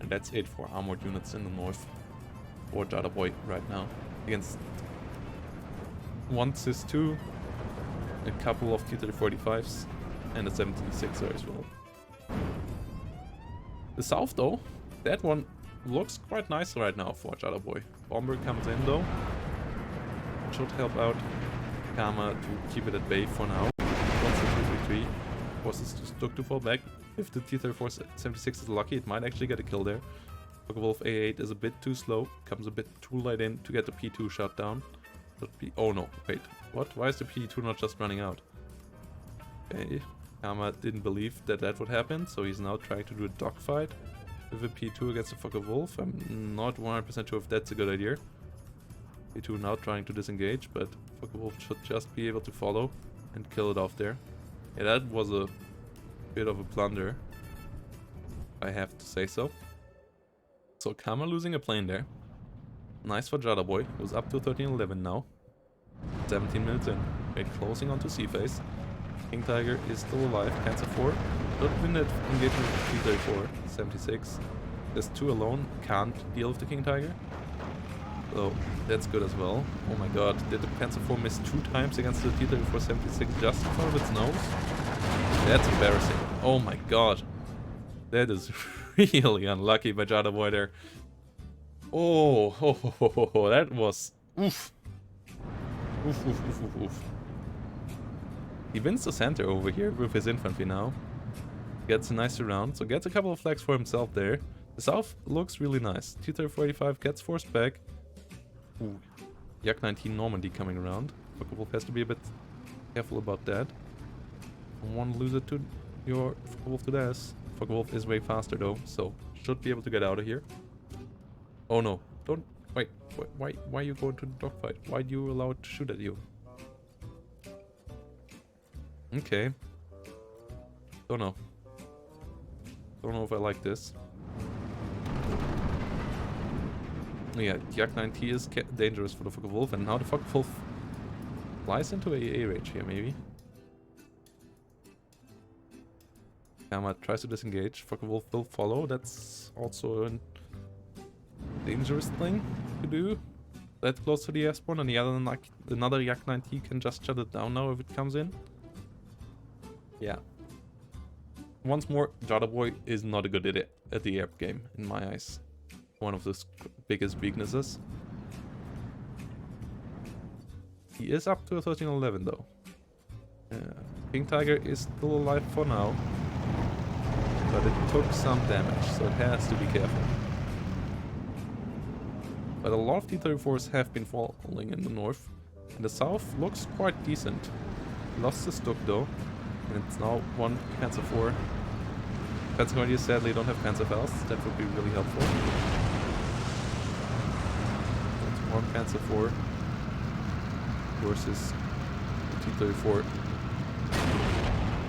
S1: And that's it for armored units in the north for Jardaboj right now. Against one SIS-2, a couple of T-35s, and a 76er as well. The south though, that one looks quite nice right now for Jardaboj. Bomber comes in though. Should help out Karma to keep it at bay for now. Once the 233 forces Stuck to fall back. If the T-34-76 is lucky, it might actually get a kill there. Wolf A8 is a bit too slow, comes a bit too late in to get the P2 shot down. Oh no, wait, what? Why is the P2 not just running out? Okay, Karma didn't believe that that would happen, so he's now trying to do a dogfight with a P2 against the Focke-Wulf. I'm not 100% sure if that's a good idea. P2 now trying to disengage, but Focke-Wulf should just be able to follow and kill it off there. Yeah, that was a bit of a blunder, I have to say so. So Karma losing a plane there. Nice for Jardaboj, who's up to 13-11 now. 17 minutes in. Wait, closing onto C-Phase. King Tiger is still alive. Panzer IV. Should win that engagement with T-34. 76. There's two alone. Can't deal with the King Tiger. So that's good as well. Oh my god, did the Panzer IV miss 2 times against the T-34 76 just in front of its nose? That's embarrassing. Oh my god. That is really unlucky by Jardaboj there. Oh, that was oof. Oof, oof, oof, oof, oof. He wins the center over here with his infantry now. Gets a nice round, so gets a couple of flags for himself there. The south looks really nice. T-34-85 gets forced back. Ooh, Yak 19 Normandy coming around. Focke-Wulf has to be a bit careful about that. Don't want to lose it to your Focke-Wulf to this. Focke-Wulf is way faster though, so should be able to get out of here. Oh no, don't, wait, why are you going to the dogfight? Why do you allow it to shoot at you? Okay. Don't know. Don't know if I like this. Yeah, Yak 9T is dangerous for the Focke-Wulf, and now the Focke-Wulf flies into AA range here maybe. Karma tries to disengage, Focke-Wulf will follow, that's also a dangerous thing to do. That close to the S-spawn, and the other another Yak 9T can just shut it down now if it comes in. Yeah. Once more, Jardaboj is not a good at the air game, in my eyes. One of his biggest weaknesses. He is up to a 13-11 though. King Tiger is still alive for now. But it took some damage, so it has to be careful. But a lot of T-34s have been falling in the north. And the south looks quite decent. Lost the Stuck though. And it's now one Panzer IV. Panzer Grenadiers sadly don't have Panzerfaust. That would be really helpful. That's one Panzer IV versus the T-34.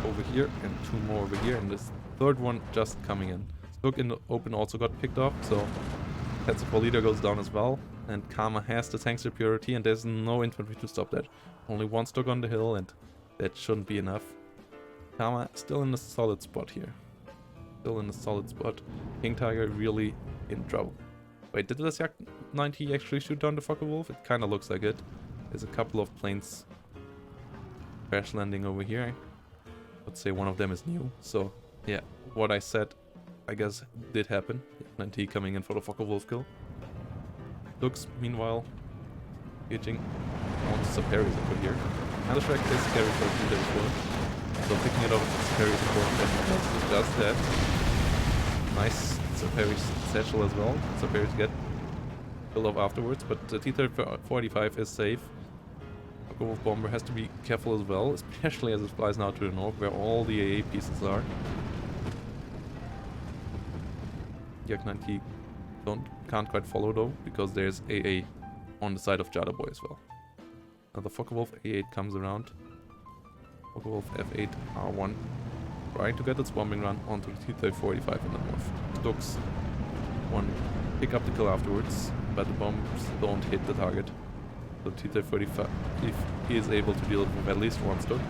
S1: Oh over here and 2 more over here, and this third one just coming in. Stook in the open also got picked off, so Hetzipol leader goes down as well. And Karma has the tank superiority, and there's no infantry to stop that. Only 1 Stook on the hill, and that shouldn't be enough. Karma still in a solid spot here. Still in a solid spot. King Tiger really in trouble. Wait, did this Yak 90 actually shoot down the Focke-Wulf? It kind of looks like it. There's a couple of planes crash landing over here. Let's say one of them is new. So, yeah, what I said, I guess, did happen. Yak 90 coming in for the Focke-Wulf kill. Looks, meanwhile, engaging on Saperis over here. Counter-Strike is scary for 2-4. So picking it up with Saperi is important, and it does that. Nice Saperi's satchel as well. Saperi's get killed off afterwards, but the T-35 is safe. Focke-Wulf bomber has to be careful as well, especially as it flies now to the north, where all the AA pieces are. Yak 90 can't quite follow though, because there's AA on the side of Jardaboj as well. Now the Focke-Wulf A8 comes around. Focke-Wulf F8 R1 trying to get its bombing run onto the T-35 in the north. Stokes one pick up the kill afterwards, but the bombs don't hit the target. So T-35 is able to deal with at least 1 Stoke.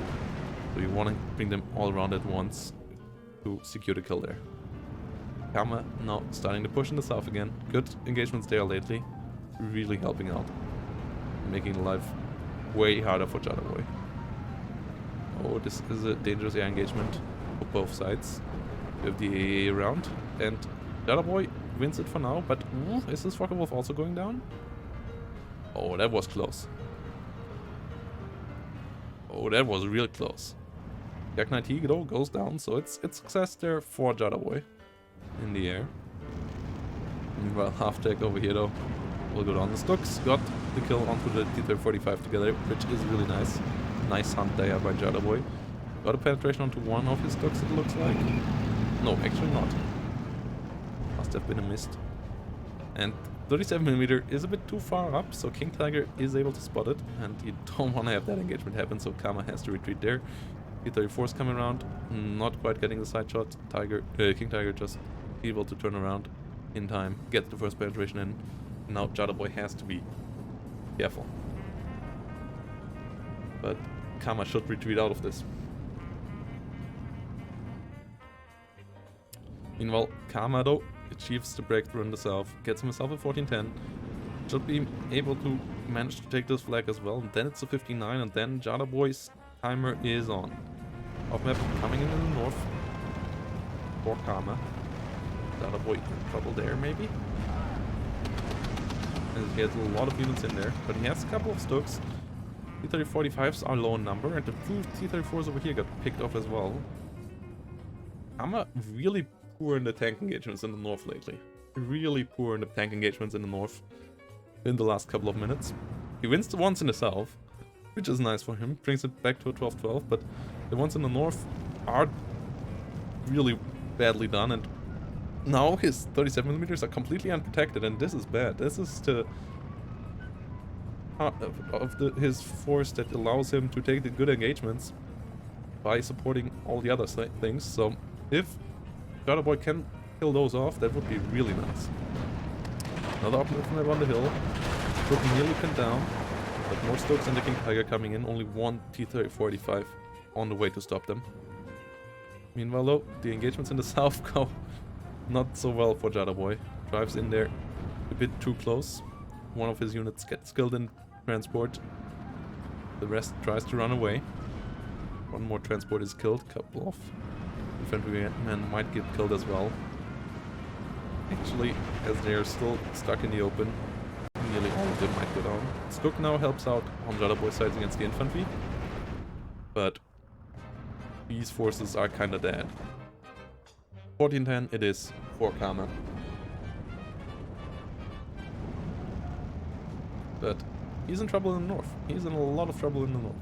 S1: So you want to bring them all around at once to secure the kill there. Karma now starting to push in the south again. Good engagements there lately. Really helping out. Making life way harder for Jardaboj. Oh, this is a dangerous air engagement for both sides. We have the AA around. And Jardaboj wins it for now. But is this Focke-Wulf also going down? Oh, that was close. Oh, that was real close. Yak 90 though goes down. So it's success there for Jardaboj. In the air. Meanwhile, half-tech over here though will go down. The Stooks got the kill onto the T-35 together, which is really nice. Nice hunt there by Jardaboj. Got a penetration onto one of his Stooks, it looks like. No, actually not. Must have been a mist. And 37mm is a bit too far up, so King Tiger is able to spot it, and you don't want to have that engagement happen, so Karma has to retreat there. T-34 is coming around, not quite getting the side shot. King Tiger just able to turn around in time, get the first penetration in. Now Jardaboj has to be careful. But Karma should retreat out of this. Meanwhile, Karma though achieves the breakthrough in the south, gets himself a 1410. Should be able to manage to take this flag as well. And then it's a 59, and then Jardaboj's timer is on. Off map coming in the north for Karma. Jardaboj in trouble there, maybe? And he has a lot of units in there, but he has a couple of Stokes. T-35s are low in number, and the 2 T-34s over here got picked off as well. Karma really poor in the tank engagements in the north lately. Really poor in the tank engagements in the north in the last couple of minutes. He wins the ones in the south, which is nice for him, brings it back to a 12-12, but the ones in the north are really badly done, and now his 37mm are completely unprotected, and this is bad. This is the his force that allows him to take the good engagements by supporting all the other things. So if Jardaboj can kill those off, that would be really nice. Another uplift on the hill, looking nearly pinned down, but more Stokes and the King Tiger coming in. Only 1 T-35 on the way to stop them. Meanwhile though, the engagements in the south go not so well for Jardaboj. Drives in there a bit too close. One of his units gets killed in transport. The rest tries to run away. One more transport is killed. Couple of infantrymen might get killed as well. Actually, as they are still stuck in the open, nearly all of them might go down. Stook now helps out on Jardaboj's side against the infantry, but these forces are kinda dead. 14-10 it is for Karma. But he's in trouble in the north. He's in a lot of trouble in the north.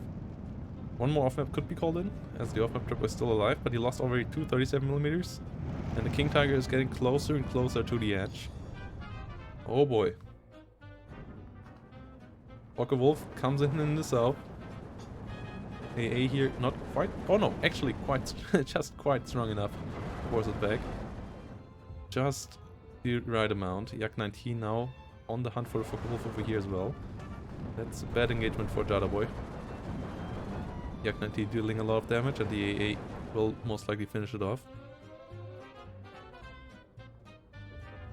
S1: One more off-map could be called in, as the off-map trip is still alive, but he lost already 2 37mm. And the King Tiger is getting closer and closer to the edge. Oh boy. Focke-Wulf comes in the south. AA here, not quite... Oh no, actually quite... just quite strong enough to force it back. Just the right amount. Yak 19 now on the hunt for the Focke-Wulf over here as well. That's a bad engagement for Jardaboj. Yak 19 dealing a lot of damage and the AA will most likely finish it off.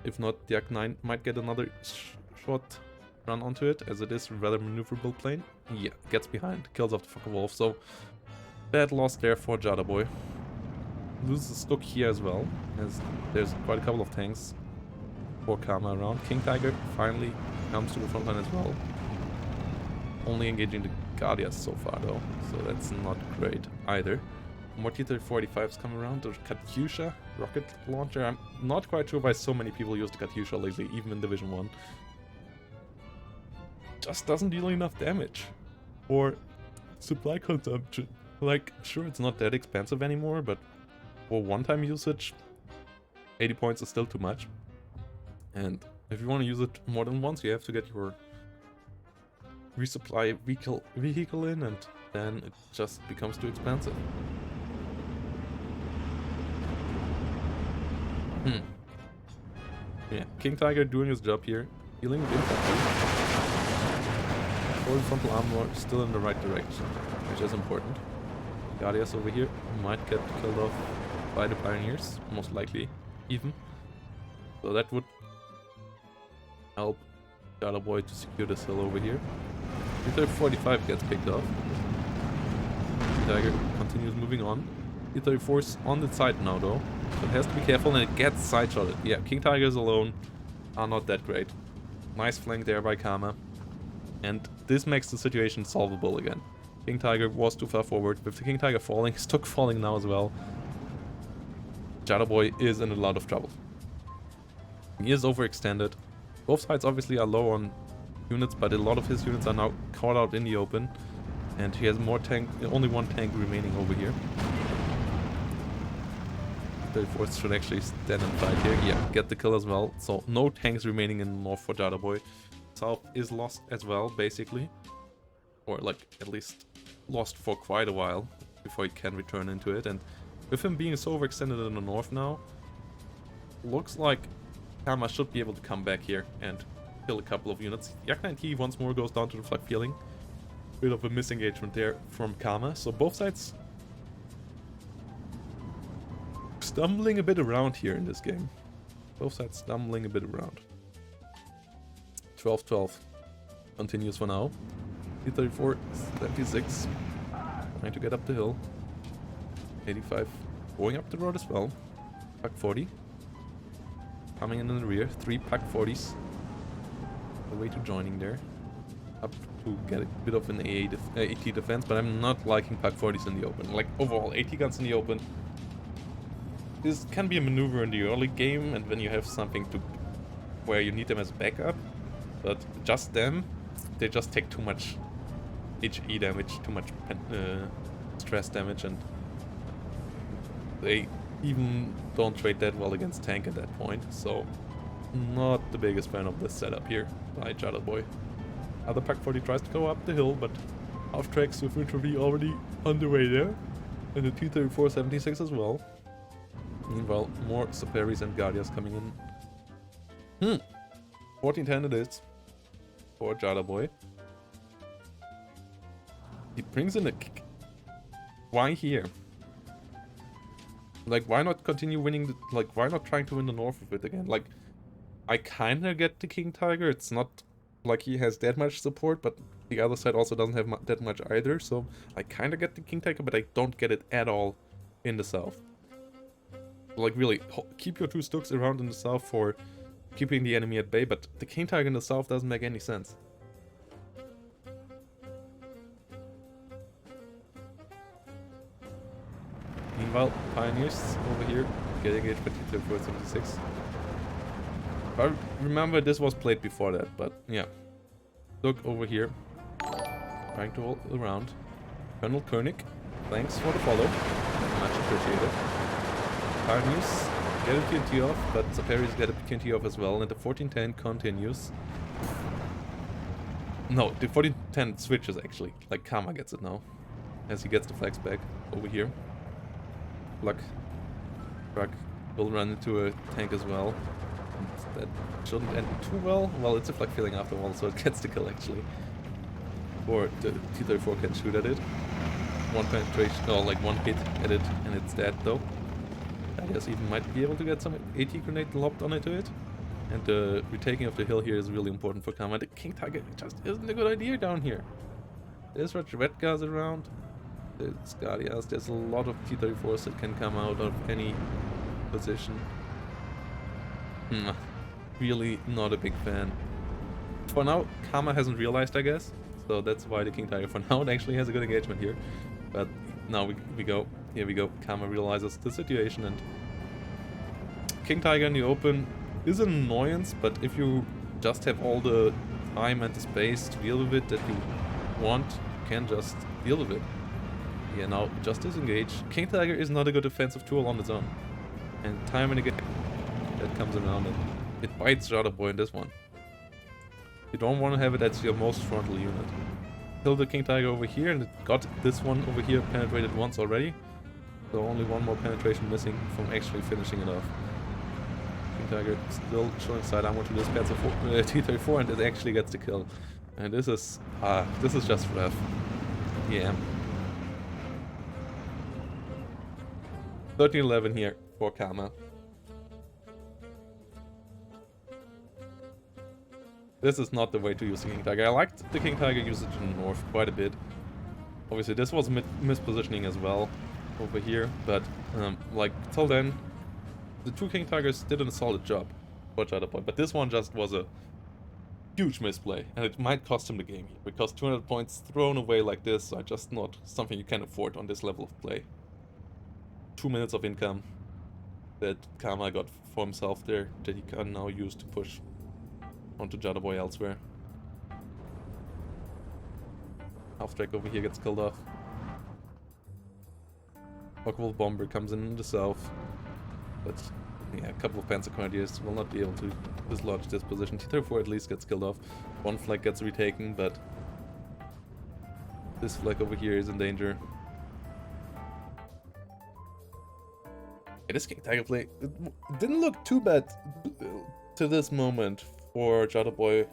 S1: If not, Yak 9 might get another shot run onto it, as it is a rather maneuverable plane. Yeah, gets behind, kills off the Focke-Wulf, so bad loss there for Jardaboj. Loses Stuk here as well, as there's quite a couple of tanks for Karma around. King Tiger finally comes to the front line as well. Only engaging the Guardias so far though, so that's not great either. More T-34-85s come around. The Katyusha rocket launcher. I'm not quite sure why so many people use the Katyusha lately, even in Division 1. Just doesn't deal enough damage for supply consumption. Like, sure, it's not that expensive anymore, but for one-time usage, 80 points is still too much. And if you want to use it more than once, you have to get your resupply vehicle in, and then it just becomes too expensive. Yeah, King Tiger doing his job here, healing with infantry. Frontal armor still in the right direction, which is important. Guardias over here might get killed off by the Pioneers, most likely even. So that would help Jardaboj to secure this hill over here. T-35 gets picked off. Tiger continues moving on. T-34 is on the side now though, so it has to be careful and it gets side-shotted. Yeah, King Tigers alone are not that great. Nice flank there by Karma. And this makes the situation solvable again. King Tiger was too far forward. With the King Tiger falling, Stuk falling now as well, Jardaboj is in a lot of trouble. He is overextended. Both sides obviously are low on units, but a lot of his units are now caught out in the open. And he has only one tank remaining over here. The 34th should actually stand and fight here. Yeah, get the kill as well. So no tanks remaining in the north for Jardaboj. South is lost as well, basically. Or, like, at least lost for quite a while before he can return into it. And with him being so overextended in the north now, looks like Karma should be able to come back here and kill a couple of units. Yak 9T once more goes down to the flag feeling. Bit of a misengagement there from Karma. So both sides stumbling a bit around here in this game. Both sides stumbling a bit around. 12-12 continues for now. T-34, 76, trying to get up the hill. 85 going up the road as well. Pack 40 coming in the rear. 3 Pack 40s. The way to joining there. Up to get a bit of an AT defense, but I'm not liking Pack 40s in the open. Like, overall, AT guns in the open. This can be a maneuver in the early game, and when you have something to where you need them as backup. But just them, they just take too much HE damage, too much stress damage, and they even don't trade that well against tank at that point. So, not the biggest fan of this setup here by Jardaboj. Other Pack 40 tries to go up the hill, but half tracks with infantry already underway there. And the T-34 76 as well. Meanwhile, more Saperis and Guardias coming in. 14-10 it is for Jardaboj. He brings in a kick. Why here? Like, why not continue winning like, why not trying to win the north of it again? Like, I kinda get the King Tiger. It's not like he has that much support, but the other side also doesn't have that much either. So I kinda get the King Tiger, but I don't get it at all in the south. Like, really, keep your 2 Stuks around in the south for keeping the enemy at bay, but the King Tiger in the south doesn't make any sense. Meanwhile, Pioneers over here getting engaged by T-34 76. I remember this was played before that, but yeah. Look over here, trying to hold around. Colonel Koenig, thanks for the follow, much appreciated. Pioneers get a TNT off, but Saperis get a TNT off as well, and the 14-10 continues. No, the 14-10 switches actually, like Karma gets it now. as he gets the flags back over here. Luck. Truck will run into a tank as well. And that shouldn't end too well. Well, it's a flag filling after all, so it gets the kill actually. Or the T-34 can shoot at it. One penetration, or like one hit at it, and it's dead though. I guess even might be able to get some AT grenade lobbed onto it. And the retaking of the hill here is really important for Karma. The King Tiger just isn't a good idea down here. There's red guys around. There's Guardians. There's a lot of T-34s that can come out of any position. Really not a big fan. For now, Karma hasn't realized, I guess. So that's why the King Tiger for now actually has a good engagement here. But now we go. Here we go. Karma realizes the situation, and King Tiger in the open is an annoyance, but if you just have all the time and the space to deal with it that you want, you can just deal with it. Yeah, now just disengage. King Tiger is not a good defensive tool on its own. And time and again that comes around and it bites Jardaboj in this one. You don't want to have it as your most frontal unit. Kill the King Tiger over here, and it got this one over here penetrated once already. So only one more penetration missing from actually finishing it off. King Tiger still showing side armor to this T-34, and it actually gets the kill. And this is just rough. Yeah. 13-11 here for Karma. This is not the way to use the King Tiger. I liked the King Tiger usage in the north quite a bit. Obviously this was mispositioning as well over here, but like till then, the two King Tigers did a solid job for Jardaboj, but this one just was a huge misplay, and it might cost him the game here, because 200 points thrown away like this are just not something you can afford on this level of play. 2 minutes of income that Karma got for himself there, that he can now use to push onto Jardaboj elsewhere. Half-track over here gets killed off. Hawkwolf Bomber comes in the south, but yeah, a couple of Panzer Grenadiers will not be able to dislodge this position. T-34 at least gets killed off. One flag gets retaken, but this flag over here is in danger. Yeah, this King Tiger play it didn't look too bad to this moment for Jardaboj,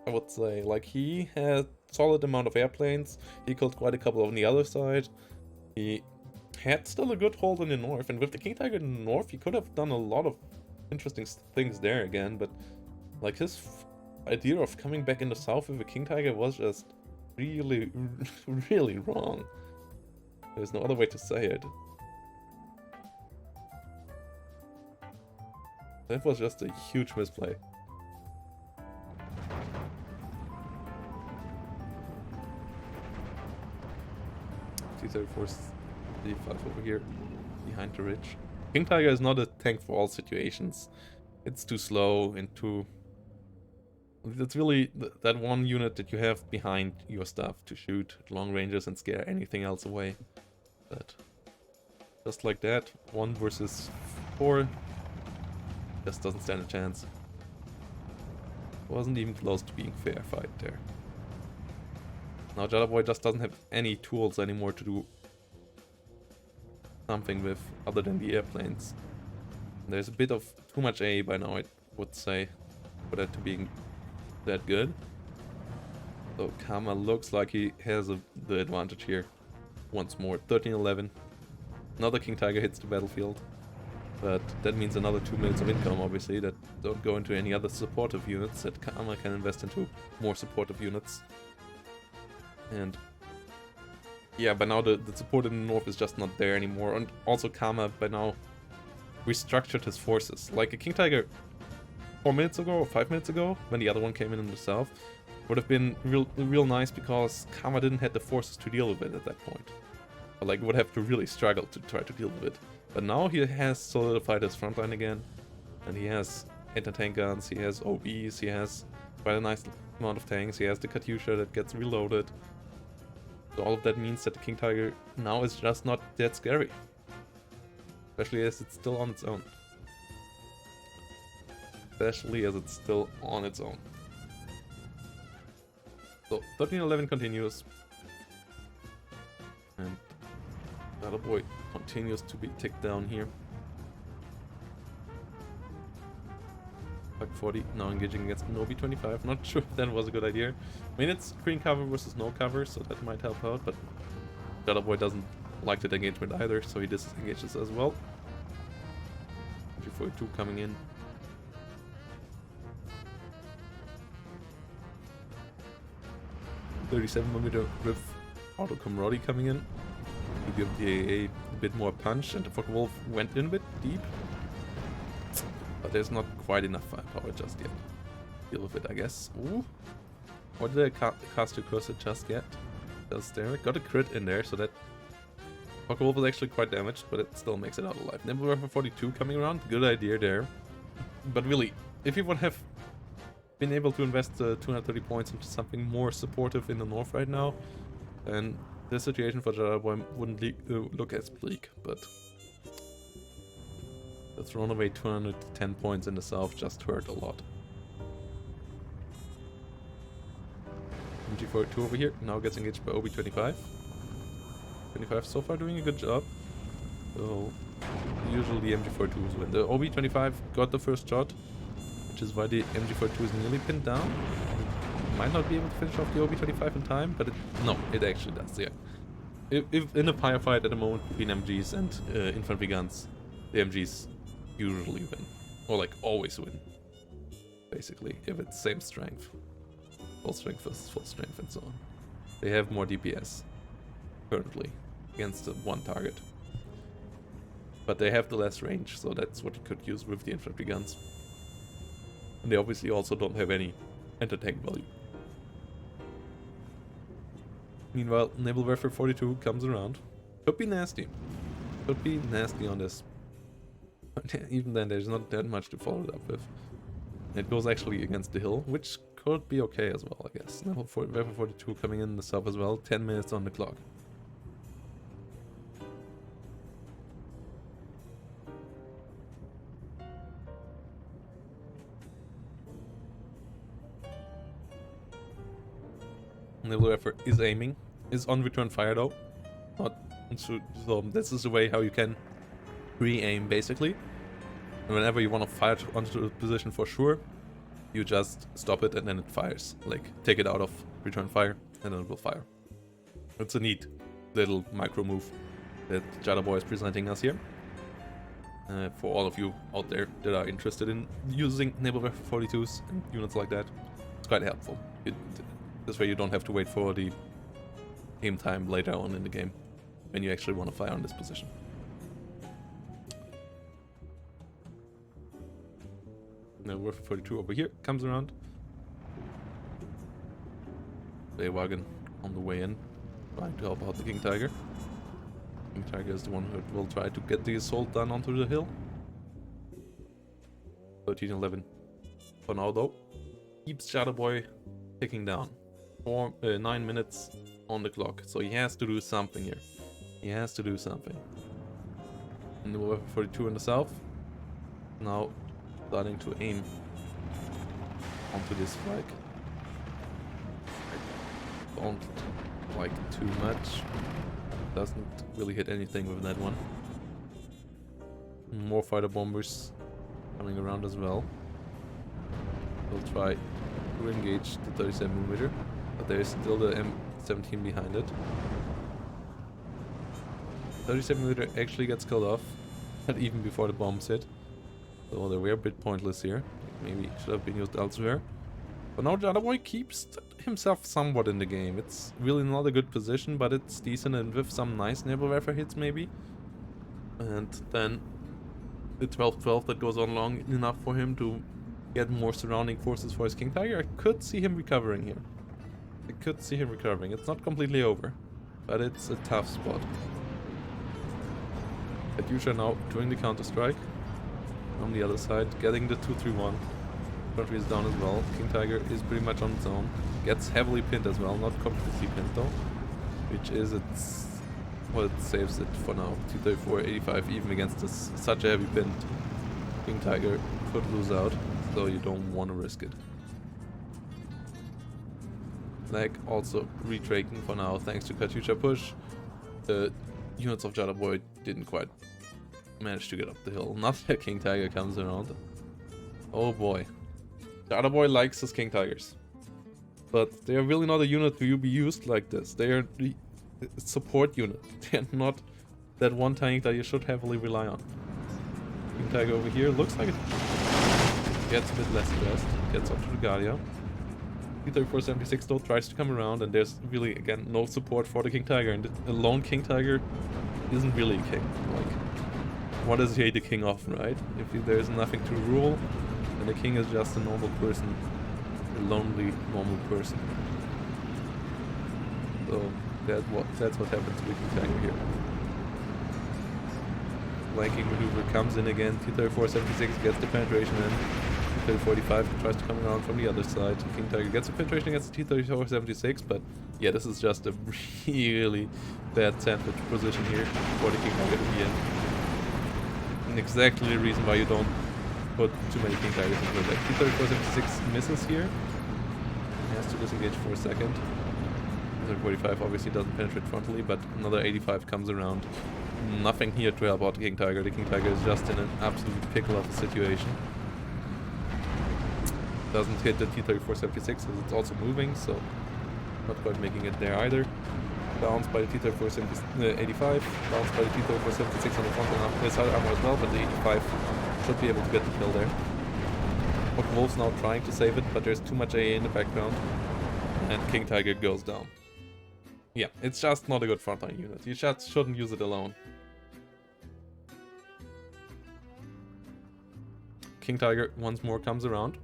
S1: I would say. Like, he had solid amount of airplanes, he killed quite a couple on the other side, he had still a good hold in the north, and with the King Tiger in the north he could have done a lot of interesting things there again, but like his idea of coming back in the south with the King Tiger was just really, really wrong. There's no other way to say it. That was just a huge misplay. T-34 SD5 over here, behind the ridge. King Tiger is not a tank for all situations. It's too slow and too... It's really that one unit that you have behind your stuff to shoot at long ranges and scare anything else away. But just like that, 1 versus 4 just doesn't stand a chance. Wasn't even close to being fair fight there. Now Jardaboj just doesn't have any tools anymore to do something with other than the airplanes. There's a bit of too much A by now, I would say, for that to being that good. So Karma looks like he has the advantage here once more. 13-11. Another King Tiger hits the battlefield. But that means another 2 minutes of income, obviously, that don't go into any other supportive units, that Karma can invest into more supportive units. And yeah, by now the support in the north is just not there anymore. And also Karma by now restructured his forces. Like a King Tiger 4 minutes ago or 5 minutes ago, when the other one came in the south, would have been real nice, because Karma didn't have the forces to deal with it at that point. Or like would have to really struggle to try to deal with it. But now he has solidified his frontline again, and he has anti-tank guns, he has OBs, he has quite a nice amount of tanks, he has the Katyusha that gets reloaded. So all of that means that the King Tiger now is just not that scary. Especially as it's still on its own. Especially as it's still on its own. So 13-11 continues. And Jardaboj continues to be ticked down here. 540, now engaging against an OB25. Not sure if that was a good idea. I mean, it's green cover versus no cover, so that might help out, but Jardaboj doesn't like that engagement either, so he disengages as well. 42 coming in. .37mm with auto camaraderie coming in to give the AA a bit more punch, and the Focke Wulf went in a bit deep, but there's not quite enough firepower just yet. Deal with it, I guess. Ooh, what did I cast your cursor just get? Does there? Got a crit in there, so that Focke Wulf is actually quite damaged, but it still makes it out alive. Nimble Werfer 42 coming around, good idea there. But really, if you would have been able to invest 230 points into something more supportive in the north right now, then the situation for Jardaboj wouldn't look as bleak, but the thrown away 210 points in the south just hurt a lot. MG42 over here now gets engaged by OB25. 25 so far doing a good job. So usually the MG42s win. The OB25 got the first shot, which is why the MG42 is nearly pinned down. Might not be able to finish off the OB25 in time, but it actually does, yeah. If in a firefight at the moment between MGs and infantry guns, the MGs usually win. Or like always win, basically, if it's same strength. Full strength versus full strength and so on. They have more DPS currently against the one target. But they have the less range, so that's what you could use with the infantry guns. And they obviously also don't have any anti-tank value. Meanwhile, Naval Warfare 42 comes around. Could be nasty. Could be nasty on this. But even then, there's not that much to follow it up with. It goes actually against the hill, which could be okay as well, I guess. Naval Warfare 42 coming in the south as well. 10 minutes on the clock. Naval Warfare is aiming, is on return fire though. Not so this is the way how you can re-aim basically. And whenever you want to fire onto a position for sure, you just stop it and then it fires. Like take it out of return fire and then it will fire. It's a neat little micro move that Jardaboj is presenting us here. For all of you out there that are interested in using Naval Warfare 42s and units like that, it's quite helpful. This way you don't have to wait for the aim time later on in the game when you actually want to fire on this position. Now Warfare 42 over here comes around. The wagon on the way in, trying to help out the King Tiger. King Tiger is the one who will try to get the assault done onto the hill. 13-11 for now though. Keeps Jardaboj ticking down. 9 minutes on the clock, so he has to do something here. He has to do something. And the Warfare 42 in the south now starting to aim onto this flag. I don't like too much. Doesn't really hit anything with that one. More fighter bombers coming around as well. We'll try to engage the 37mm. But there is still the M17 behind it. 37mm actually gets killed off, not even before the bombs hit. So they were a bit pointless here. Maybe should have been used elsewhere. But now Jardaboj keeps himself somewhat in the game. It's really not a good position, but it's decent and with some nice naval warfare hits maybe. And then the 12-12 that goes on long enough for him to get more surrounding forces for his King Tiger. I could see him recovering here. I could see him recovering. It's not completely over, but it's a tough spot. Katyusha now doing the counter-strike. On the other side, getting the 2-3-1. Infantry is down as well. King Tiger is pretty much on its own. Gets heavily pinned as well, not completely pinned though. Which is what saves it for now. 234, 85, even against this, such a heavy pinned King Tiger could lose out, so you don't want to risk it. Flag also retracking for now thanks to Katyusha push. The units of Jardaboj didn't quite manage to get up the hill. Not that King Tiger comes around. Oh boy. Jardaboj likes his King Tigers. But they are really not a unit to be used like this. They are the support unit. They're not that one tank that you should heavily rely on. King Tiger over here looks like it gets a bit less stressed. Gets up to the Guardia. T-3476 though tries to come around, and there's really, again, no support for the King Tiger. And a lone King Tiger isn't really a king. Like, what is he the king of, right? If there's nothing to rule, then the king is just a normal person. A lonely, normal person. So that's what happens to the King Tiger here. Flanking maneuver comes in again. T-3476 gets the penetration in. T-35 tries to come around from the other side. King Tiger gets the penetration against the T-3476, but yeah, this is just a really bad sandwich position here for the King Tiger to be in. And exactly the reason why you don't put too many King Tigers into the deck. T-3476 misses here. He has to disengage for a second. T-45 obviously doesn't penetrate frontally, but another 85 comes around. Nothing here to help out the King Tiger. The King Tiger is just in an absolute pickle of a situation. Doesn't hit the T-3476 as it's also moving, so not quite making it there either. Bounced by the T-3485, bounced by the T-3476 on the front and side armor as well, but the 85 should be able to get the kill there. Wolf's now trying to save it, but there's too much AA in the background, and King Tiger goes down. Yeah, it's just not a good frontline unit. You just shouldn't use it alone. King Tiger once more comes around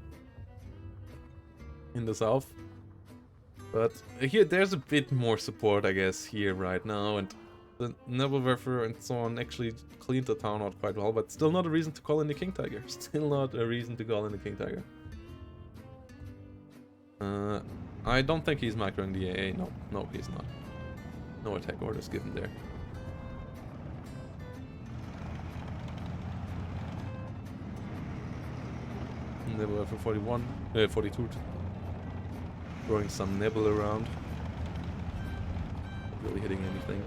S1: in the south. But here, there's a bit more support, I guess, here right now. And the Nebelwerfer and so on actually cleaned the town out quite well. But still not a reason to call in the King Tiger. Still not a reason to call in the King Tiger. I don't think he's microing the AA. No, he's not. No attack orders given there. Nebelwerfer 42. Throwing some nibble around. Not really hitting anything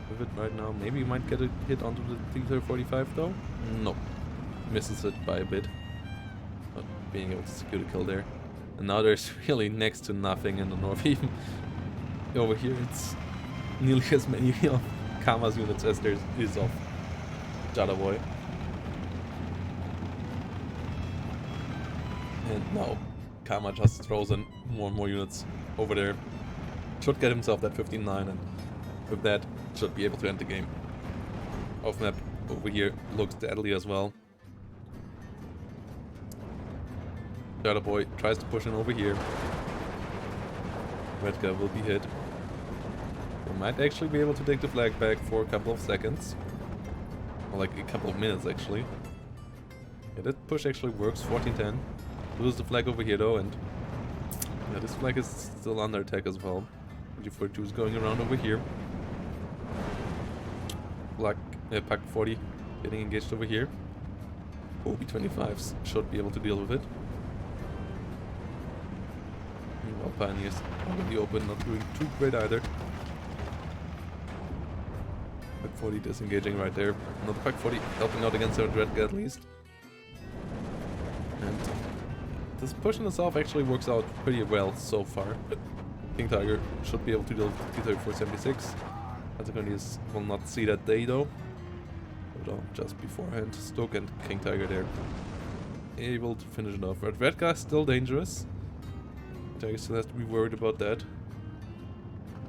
S1: with it right now. Maybe you might get a hit onto the T-35 though. No. Misses it by a bit. Not being able to secure the kill there. And now there's really next to nothing in the north. Even over here it's nearly as many of Kama's units as there is of Jardaboj. And now Kama just throws in more and more units over there. Should get himself that 15-9, and with that should be able to end the game. Off map over here looks deadly as well. Jardaboj tries to push in over here. Red guy will be hit. We might actually be able to take the flag back for a couple of seconds. Or like a couple of minutes actually. Yeah, that push actually works, 14-10. Lose the flag over here though, and yeah, this flag is still under attack as well. G42 is going around over here. Pack 40 getting engaged over here. OB25s should be able to deal with it. Meanwhile, Pioneers out in the open, not doing too great either. Pack 40 disengaging right there. Another Pack 40 helping out against our Dread Guy at least. And this push in itself actually works out pretty well so far. King Tiger should be able to deal with T-3476. Antagonis will not see that day though. But just beforehand, Stoke and King Tiger there. Able to finish it off. Red Guy still dangerous. Tiger still has to be worried about that.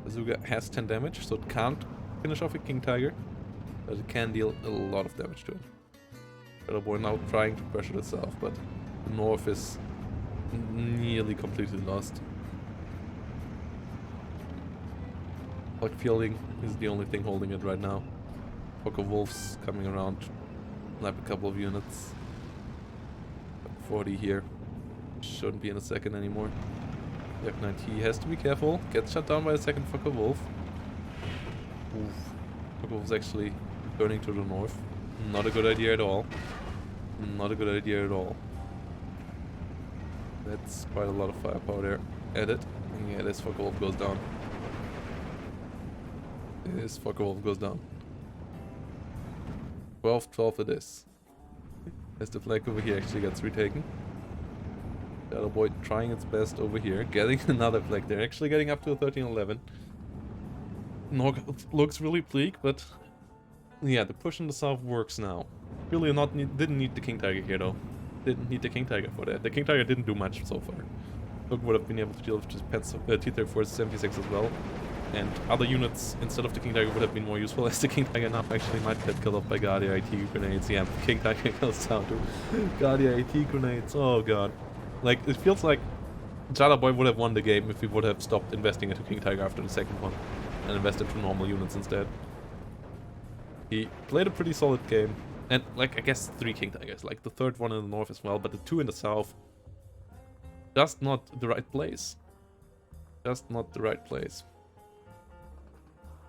S1: Bazooka has 10 damage, so it can't finish off a King Tiger. But it can deal a lot of damage to it. Jardaboj now trying to pressure itself, but the north is nearly completely lost. Like fielding is the only thing holding it right now. Poker Wolves coming around, like a couple of units. 40 here. Shouldn't be in a second anymore. Yak 9T has to be careful. Gets shut down by a second Poker Wolf. Oof. Poker Wolf's actually turning to the north. Not a good idea at all. Not a good idea at all. That's quite a lot of firepower there. Edit. Yeah, this Poker Wolf goes down. His Focke-Wulf goes down. 12-12 it is. As the flag over here actually gets retaken. Jardaboj trying its best over here, getting another flag there, actually getting up to a 13-11. Nog looks really bleak, but yeah, the push in the south works now. Really didn't need the King Tiger here though. Didn't need the King Tiger for that. The King Tiger didn't do much so far. Nook would have been able to deal with just T-34 76 as well. And other units instead of the King Tiger would have been more useful, as the King Tiger now actually might get killed off by Guardia IT grenades. Yeah, King Tiger goes down to Guardia IT grenades. Oh god. Like, it feels like Jardaboj would have won the game if he would have stopped investing into King Tiger after the second one and invested to normal units instead. He played a pretty solid game. And, like, I guess 3 King Tigers. Like, the third one in the north as well, but the 2 in the south. Just not the right place. Just not the right place.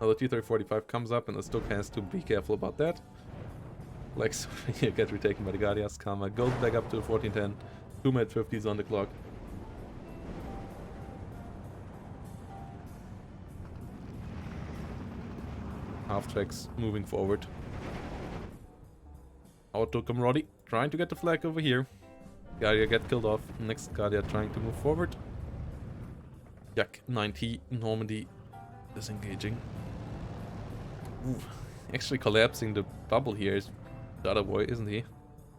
S1: Now the T-3045 comes up and the Stoke has to be careful about that. Like, so here get retaken by the Guardias. Karma goes back up to 14-10. 2 minute 50s on the clock. Half tracks moving forward. Out to Comrodi, trying to get the flag over here. Guardia get killed off. Next Guardia trying to move forward. Yak 90, Normandy disengaging. Ooh, actually collapsing the bubble here is Jardaboj, isn't he?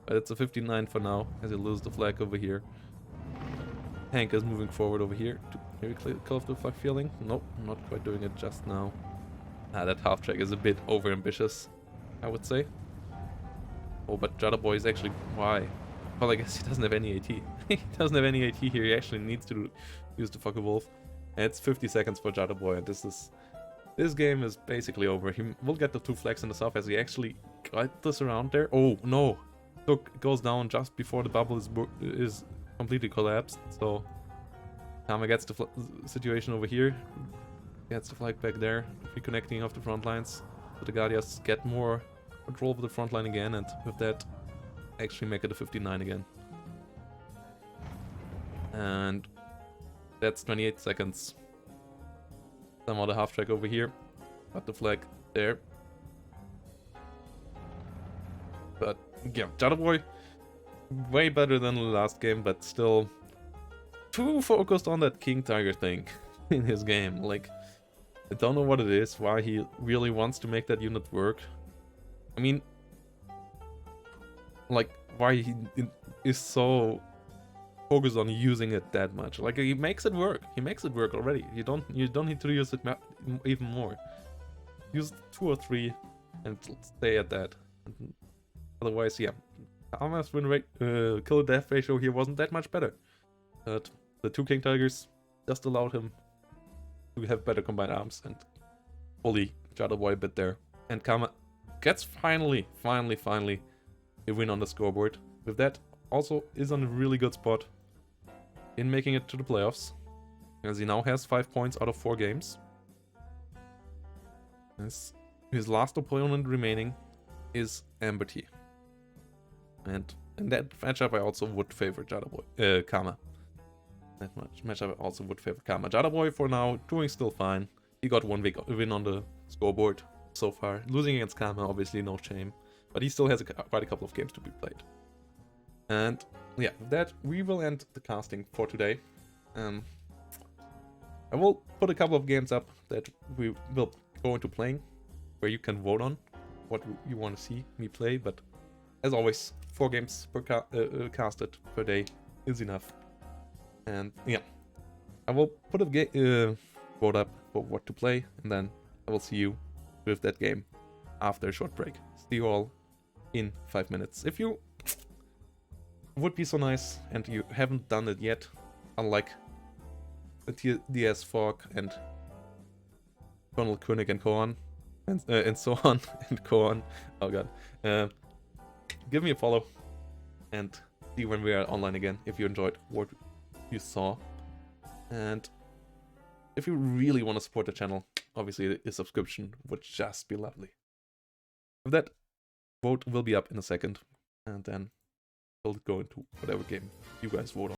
S1: But it's a 59 for now, as he loses the flag over here. Hank is moving forward over here to maybe kill off the flag feeling. Nope, not quite doing it just now. That half track is a bit over ambitious, I would say. Oh, but Jardaboj is actually... Why? Well, I guess he doesn't have any AT. He doesn't have any AT here, he actually needs to use the Focke-Wulf. And it's 50 seconds for Jardaboj, and this game is basically over. He will get the 2 flags in the south as he actually got this around there. Oh, no. Look, goes down just before the bubble is completely collapsed. So, Karma gets the situation over here. Gets the flag back there. Reconnecting off the front lines. So the Guardias get more control of the front line again. And with that, actually make it a 59 again. And that's 28 seconds. Somehow the half track over here. Got the flag there. But yeah, Jardaboj way better than the last game, but still too focused on that King Tiger thing in his game. Like, I don't know what it is, why he really wants to make that unit work. I mean, like, why he is so focused on using it that much. Like, he makes it work. He makes it work already. You don't need to use it even more. Use 2 or 3 and stay at that. Otherwise, yeah, Karma's win rate, kill death ratio here wasn't that much better. But the 2 King Tigers just allowed him to have better combined arms and bully Jardaboj a bit there. And Karma gets finally a win on the scoreboard. With that, also is on a really good spot in making it to the playoffs, as he now has 5 points out of 4 games. His last opponent remaining is Amberty. And in that matchup I also would favor Karma. That matchup I also would favor Karma. Jardaboj for now doing still fine. He got 1 win on the scoreboard so far. Losing against Karma, obviously no shame. But he still has quite a couple of games to be played. And yeah, with that we will end the casting for today. I will put a couple of games up that we will go into playing, where you can vote on what you want to see me play. But as always, 4 games per casted per day is enough. And yeah, I will put a vote up for what to play, and then I will see you with that game after a short break. See you all in 5 minutes. If you would be so nice and you haven't done it yet, unlike the DS Fog and Colonel Koenig and so on, and so on and go on. Oh god. Give me a follow and see when we are online again if you enjoyed what you saw. And if you really want to support the channel, obviously a subscription would just be lovely. With that, vote will be up in a second, and then we'll go into whatever game you guys vote on.